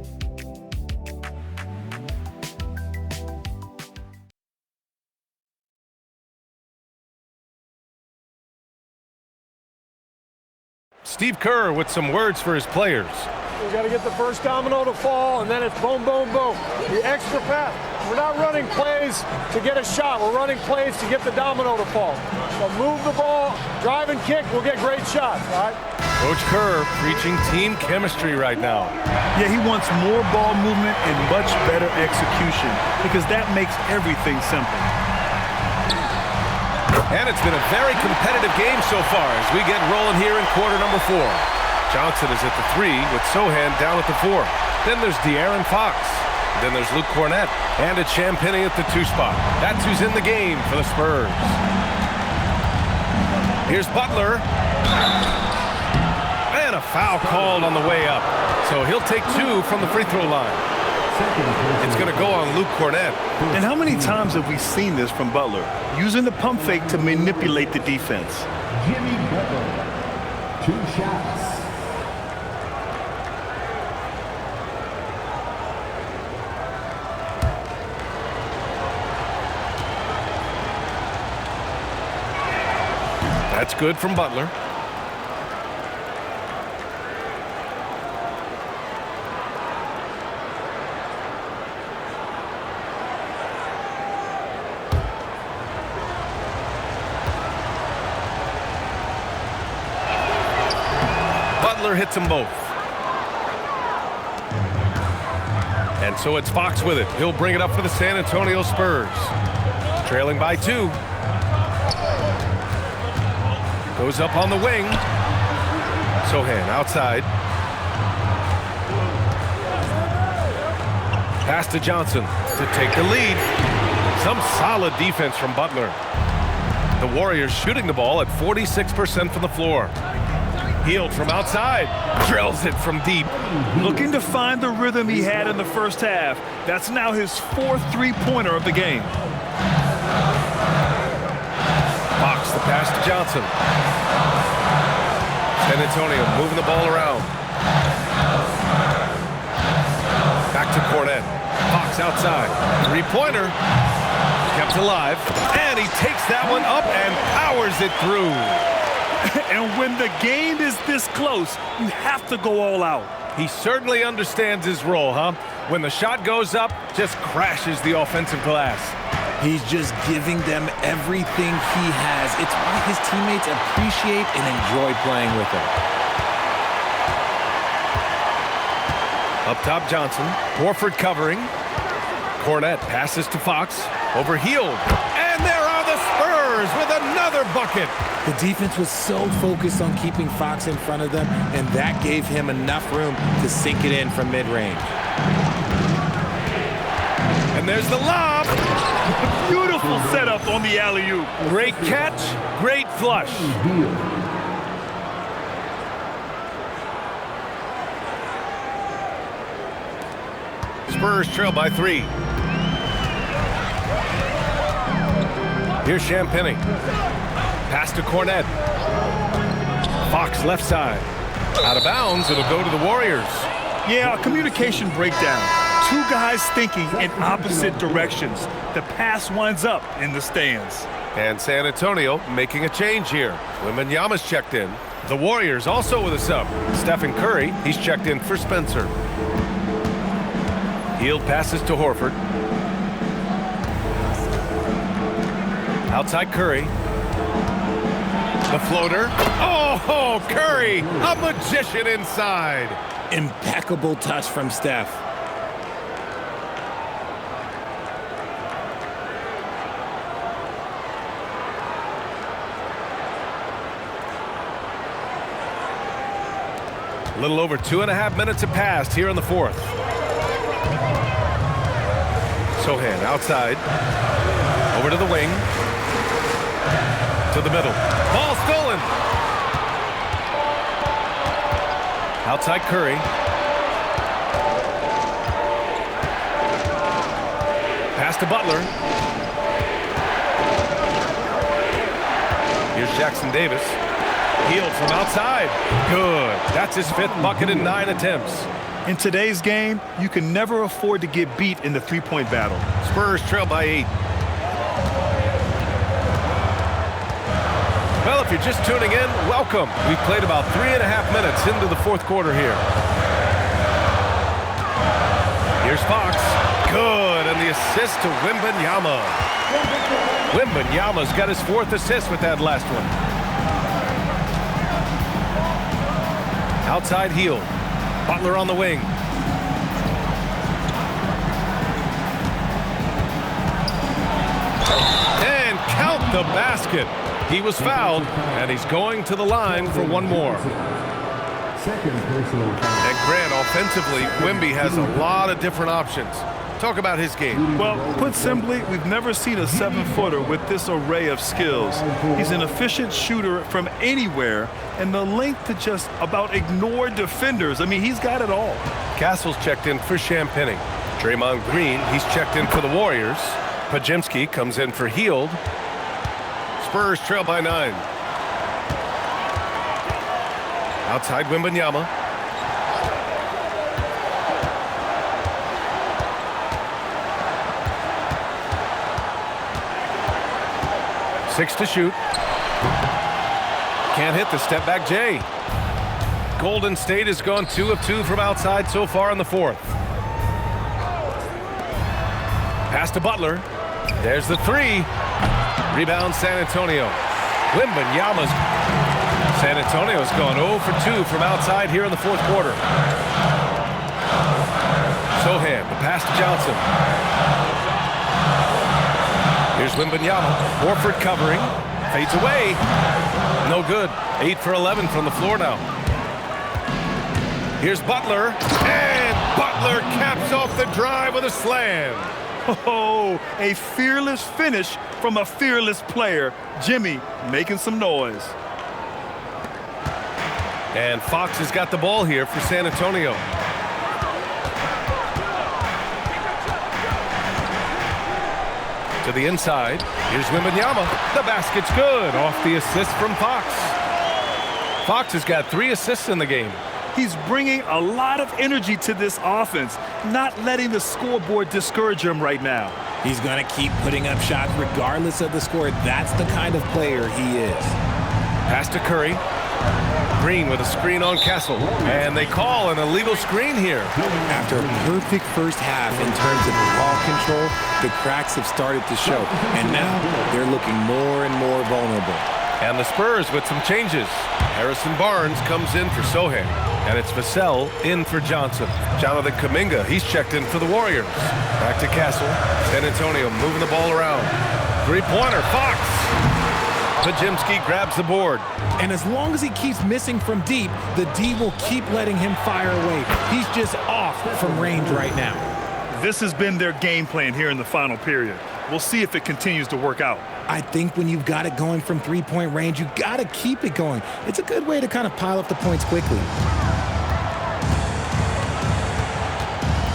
Steve Kerr with some words for his players. We got to get the first domino to fall, and then it's boom, boom, boom. The extra pass. We're not running plays to get a shot. We're running plays to get the domino to fall. So move the ball, drive and kick, we'll get great shots, all right? Coach Kerr preaching team chemistry right now. Yeah, he wants more ball movement and much better execution because that makes everything simple. And it's been a very competitive game so far as we get rolling here in quarter number 4. Johnson is at the 3 with Sohan down at the 4. Then there's De'Aaron Fox. Then there's Luke Cornett. And it's Champagnie at the 2 spot. That's who's in the game for the Spurs. Here's Butler. And a foul called on the way up. So he'll take 2 from the free throw line. It's going to go on Luke Cornett. And how many times have we seen this from Butler? Using the pump fake to manipulate the defense. Jimmy Butler, 2 shots. That's good from Butler. Butler hits them both. And so it's Fox with it. He'll bring it up for the San Antonio Spurs. Trailing by 2. Goes up on the wing. Sohan outside. Pass to Johnson to take the lead. Some solid defense from Butler. The Warriors shooting the ball at 46% from the floor. Hield from outside. Drills it from deep. Looking to find the rhythm he had in the first half. That's now his 4th three-pointer of the game. Fox the pass to Johnson. San Antonio moving the ball around. Back to Cornett. Fox outside. Three-pointer. Kept alive. And he takes that one up and powers it through. And when the game is this close, you have to go all out. He certainly understands his role, huh? When the shot goes up, just crashes the offensive glass. He's just giving them everything he has. It's why his teammates appreciate and enjoy playing with him. Up top, Johnson. Horford covering. Cornett passes to Fox. Over Hield. And there are the Spurs with another bucket. The defense was so focused on keeping Fox in front of them, and that gave him enough room to sink it in from mid-range. And there's the lob. Beautiful setup on the alley-oop. Great catch, great flush. Spurs trail by 3. Here's Champagnie. Pass to Cornett. Fox left side. Out of bounds, it'll go to the Warriors. Yeah, a communication breakdown. 2 guys thinking in opposite directions. The pass winds up in the stands. And San Antonio making a change here. Wembanyama's checked in. The Warriors also with a sub. Stephen Curry, he's checked in for Spencer. Hield passes to Horford. Outside Curry. The floater. Oh, Curry, a magician inside. Impeccable touch from Steph. A little over 2.5 minutes have passed here in the 4th. Sohan outside. Over to the wing. To the middle. Ball stolen. Outside Curry. Pass to Butler. Here's Jackson Davis. Healed from outside. Good. That's his 5th bucket in 9 attempts. In today's game, you can never afford to get beat in the three-point battle. Spurs trail by 8. Well, if you're just tuning in, welcome. We've played about 3.5 minutes into the 4th quarter here. Here's Fox. Good, and the assist to Wembanyama. Wembanyama's got his 4th assist with that last one. Outside heel. Butler on the wing. And count the basket. He was fouled, and he's going to the line for one more. And Grant, offensively, Wemby has a lot of different options. Talk about his game. Well, put simply, we've never seen a 7-footer with this array of skills. He's an efficient shooter from anywhere, and the length to just about ignore defenders. I mean, he's got it all. Castle's checked in for Champagny. Draymond Green, he's checked in for the Warriors. Pajemski comes in for Hield. Spurs trail by 9. Outside Wembanyama. Six to shoot. Can't hit the step back J. Golden State has gone 2 of 2 from outside so far in the 4th. Pass to Butler. There's the 3. Rebound San Antonio. Wembanyama's. San Antonio's gone 0 for 2 from outside here in the 4th quarter. Sohan, the pass to Johnson. Here's Wembanyama. Horford covering. Fades away. No good. 8 for 11 from the floor now. Here's Butler. And Butler caps off the drive with a slam. Oh, a fearless finish from a fearless player. Jimmy making some noise. And Fox has got the ball here for San Antonio. To the inside. Here's Wembanyama. The basket's good. Off the assist from Fox. Fox has got 3 assists in the game. He's bringing a lot of energy to this offense, not letting the scoreboard discourage him right now. He's going to keep putting up shots regardless of the score. That's the kind of player he is. Pass to Curry. Green with a screen on Castle. And they call an illegal screen here. After a perfect first half in terms of ball control, the cracks have started to show. And now they're looking more and more vulnerable. And the Spurs with some changes. Harrison Barnes comes in for Sohan. And it's Vassell in for Johnson. Jonathan Kuminga, he's checked in for the Warriors. Back to Castle. San Antonio moving the ball around. 3-pointer, Fox. Pajemski grabs the board. And as long as he keeps missing from deep, the D will keep letting him fire away. He's just off from range right now. This has been their game plan here in the final period. We'll see if it continues to work out. I think when you've got it going from 3-point range, you got to keep it going. It's a good way to kind of pile up the points quickly.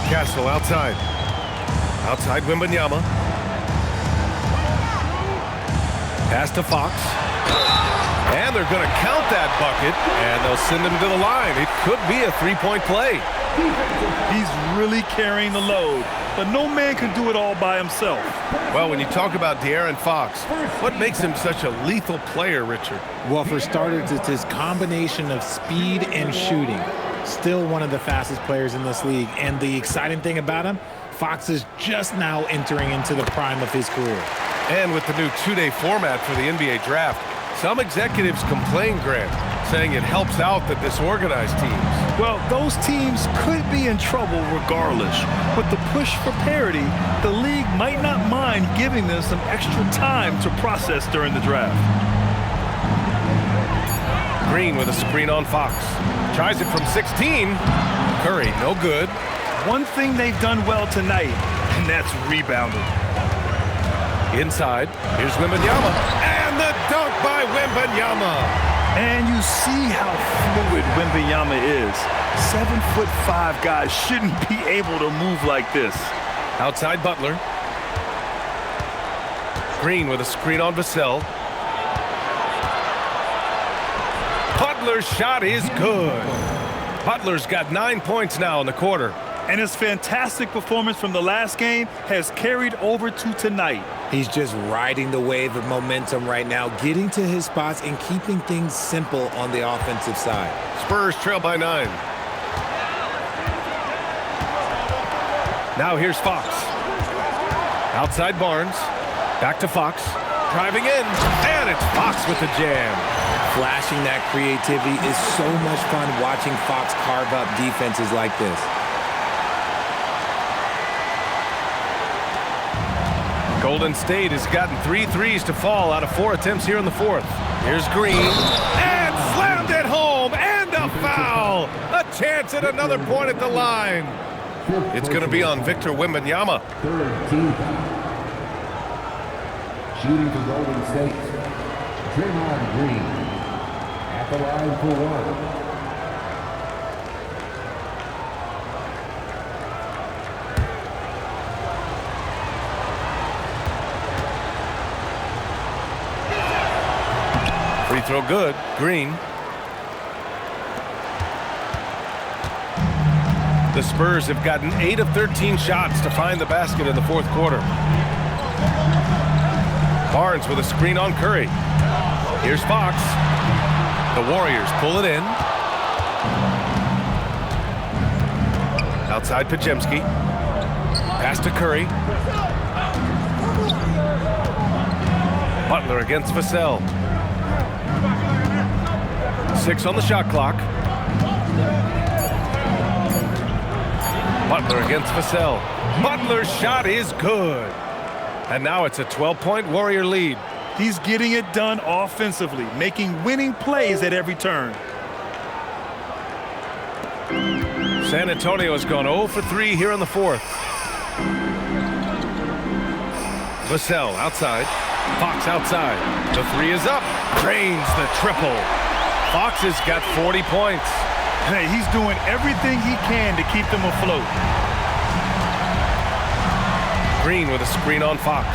Castle outside. Outside Wembanyama. Pass to Fox. And they're going to count that bucket, and they'll send him to the line. It could be a 3-point play. He's really carrying the load, but no man can do it all by himself. Well, when you talk about De'Aaron Fox, what makes him such a lethal player, Richard? Well, for starters, it's his combination of speed and shooting. Still one of the fastest players in this league. And the exciting thing about him, Fox is just now entering into the prime of his career. And with the new 2-day format for the NBA draft, some executives complain, Grant, saying it helps out the disorganized teams. Well, those teams could be in trouble regardless. With the push for parity, the league might not mind giving them some extra time to process during the draft. Green with a screen on Fox. Tries it from 16. Curry, no good. One thing they've done well tonight, and that's rebounding. Inside, here's Wembanyama. And the dunk by Wembanyama. And you see how fluid Wembanyama is. 7'5" guys shouldn't be able to move like this. Outside Butler. Green with a screen on Vassell. Butler's shot is good. Butler's got 9 points now in the quarter. And his fantastic performance from the last game has carried over to tonight. He's just riding the wave of momentum right now, getting to his spots and keeping things simple on the offensive side. Spurs trail by 9. Now here's Fox. Outside Barnes. Back to Fox. Driving in. And it's Fox with the jam. Flashing that creativity is so much fun watching Fox carve up defenses like this. Golden State has gotten 3 threes to fall out of 4 attempts here in the fourth. Here's Green. And slammed it home. And a foul. A chance at another point at the line. It's going to be on Victor Wembanyama. Third team foul. Shooting for Golden State. Draymond Green at the line for 1. Free throw good. Green. The Spurs have gotten 8 of 13 shots to find the basket in the fourth quarter. Barnes with a screen on Curry. Here's Fox. The Warriors pull it in. Outside Pajemski. Pass to Curry. Butler against Vassell. 6 on the shot clock. Butler against Vassell. Butler's shot is good. And now it's a 12-point Warrior lead. He's getting it done offensively, making winning plays at every turn. San Antonio has gone 0 for 3 here in the fourth. Vassell outside. Fox outside. The 3 is up. Drains the triple. Fox has got 40 points. Hey, he's doing everything he can to keep them afloat. Green with a screen on Fox.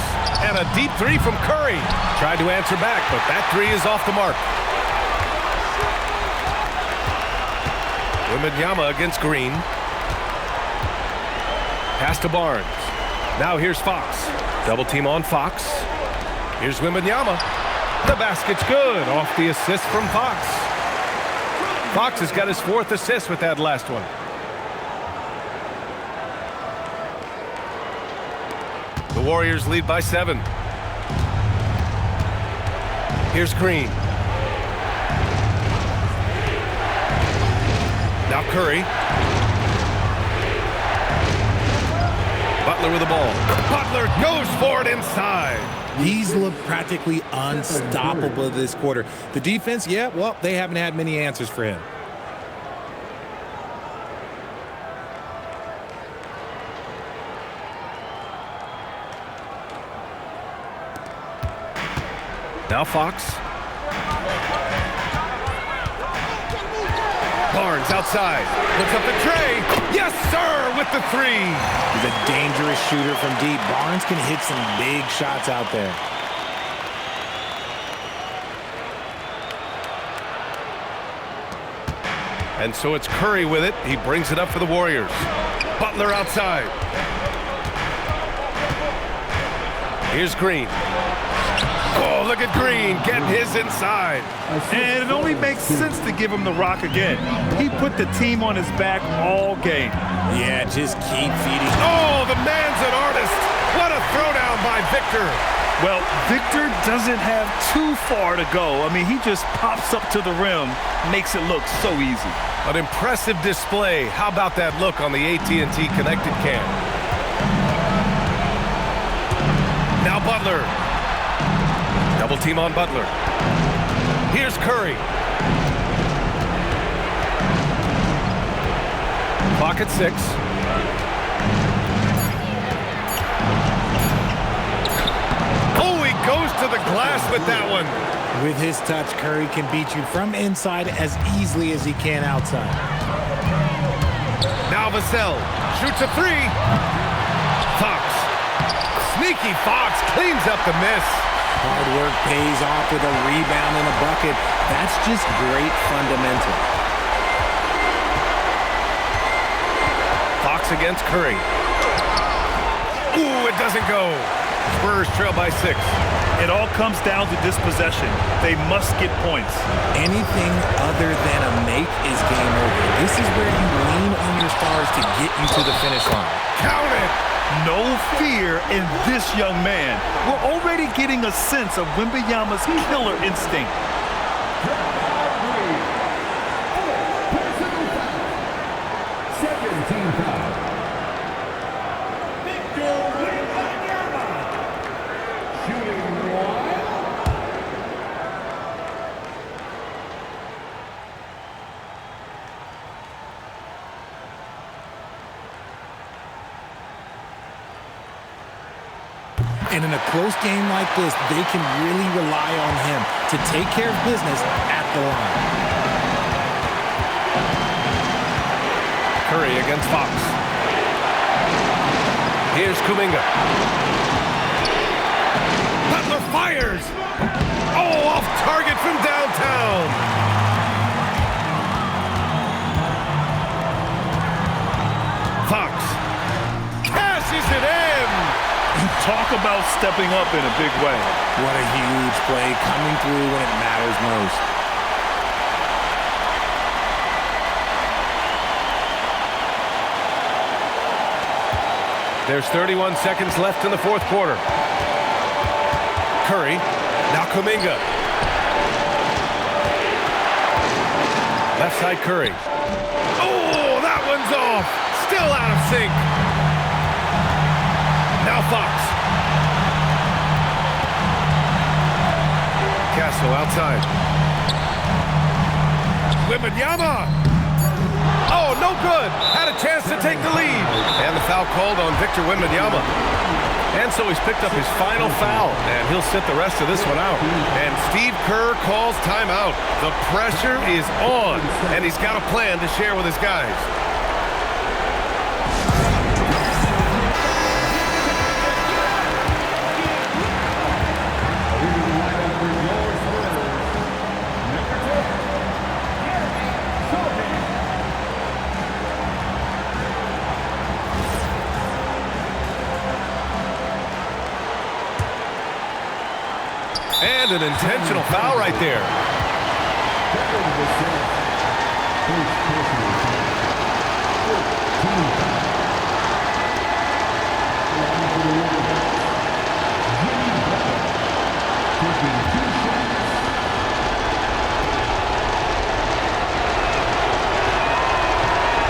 And a deep 3 from Curry. Tried to answer back, but that 3 is off the mark. Wembanyama against Green. Pass to Barnes. Now here's Fox. Double team on Fox. Here's Wembanyama. The basket's good off the assist from Fox. Fox has got his 4th assist with that last one. The Warriors lead by 7. Here's Green. Now Curry. Butler with the ball. Butler goes for it inside. He's looked practically unstoppable this quarter. The defense, yeah, well, they haven't had many answers for him. Now Fox. Barnes outside. Puts up the tray. Yes, sir, with the 3. He's a dangerous shooter from deep. Barnes can hit some big shots out there. And so it's Curry with it. He brings it up for the Warriors. Butler outside. Here's Green. Oh, look at Green getting his inside. And it only makes sense to give him the rock again. He put the team on his back all game. Yeah, just keep feeding. Oh, the man's an artist. What a throwdown by Victor. Well, Victor doesn't have too far to go. I mean, he just pops up to the rim, makes it look so easy. An impressive display. How about that look on the AT&T connected cam? Now Butler. Double team on Butler. Here's Curry. Clock at 6. Oh, he goes to the glass with that one. With his touch, Curry can beat you from inside as easily as he can outside. Now Vassell shoots a 3. Fox. Sneaky Fox cleans up the miss. Hard work pays off with a rebound and a bucket. That's just great fundamental. Fox against Curry. Ooh, it doesn't go. Spurs trail by 6. It all comes down to this possession. They must get points. Anything other than a make is game over. This is where you lean on your stars to get you to the finish line. Count it! No fear in this young man. We're already getting a sense of Wembanyama's killer instinct. Second team foul. Victor Wembanyama. Shooting one. And in a close game like this, they can really rely on him to take care of business at the line. Curry against Fox. Here's Kuminga. Butler fires! Oh, off target from downtown! Fox cashes it in! Talk about stepping up in a big way. What a huge play coming through when it matters most. There's 31 seconds left in the fourth quarter. Curry, now Kuminga. Left side Curry. Oh, that one's off. Still out of sync. Now Fox. Castle outside. Wembanyama. Oh, no good. Had a chance to take the lead. And the foul called on Victor Wembanyama. And so he's picked up his final foul, and he'll sit the rest of this one out. And Steve Kerr calls timeout. The pressure is on, and he's got a plan to share with his guys. And an intentional foul right there.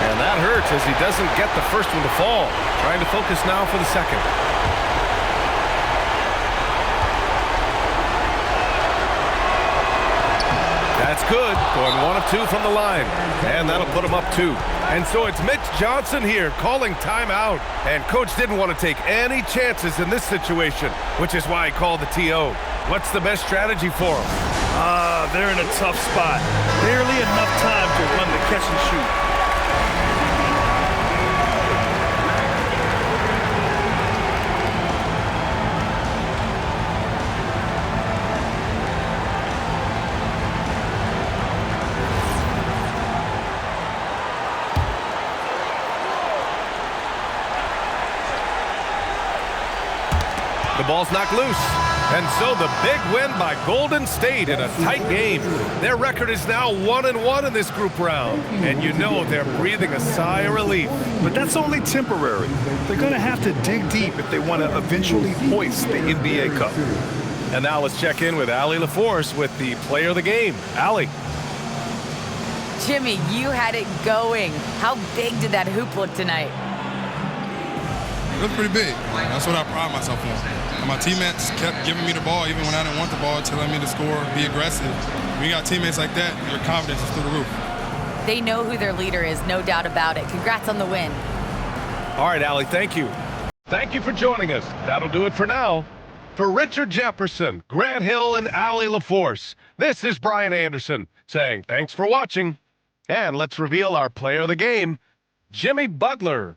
And that hurts as he doesn't get the first one to fall. Trying to focus now for the second. That's good. Going 1 of 2 from the line. And that'll put him up 2. And so it's Mitch Johnson here calling timeout. And coach didn't want to take any chances in this situation, which is why he called the TO. What's the best strategy for him? They're in a tough spot. Barely enough time to run the catch and shoot. The ball's knocked loose. And so the big win by Golden State in a tight game. Their record is now 1-1 in this group round. And you know they're breathing a sigh of relief. But that's only temporary. They're going to have to dig deep if they want to eventually hoist the NBA Cup. And now let's check in with Allie LaForce with the player of the game. Allie. Jimmy, you had it going. How big did that hoop look tonight? It was pretty big. That's what I pride myself on. And my teammates kept giving me the ball even when I didn't want the ball, telling me to score, be aggressive. When you got teammates like that, your confidence is through the roof. They know who their leader is, no doubt about it. Congrats on the win. All right, Allie, thank you. Thank you for joining us. That'll do it for now. For Richard Jefferson, Grant Hill, and Allie LaForce, this is Brian Anderson saying thanks for watching. And let's reveal our player of the game, Jimmy Butler.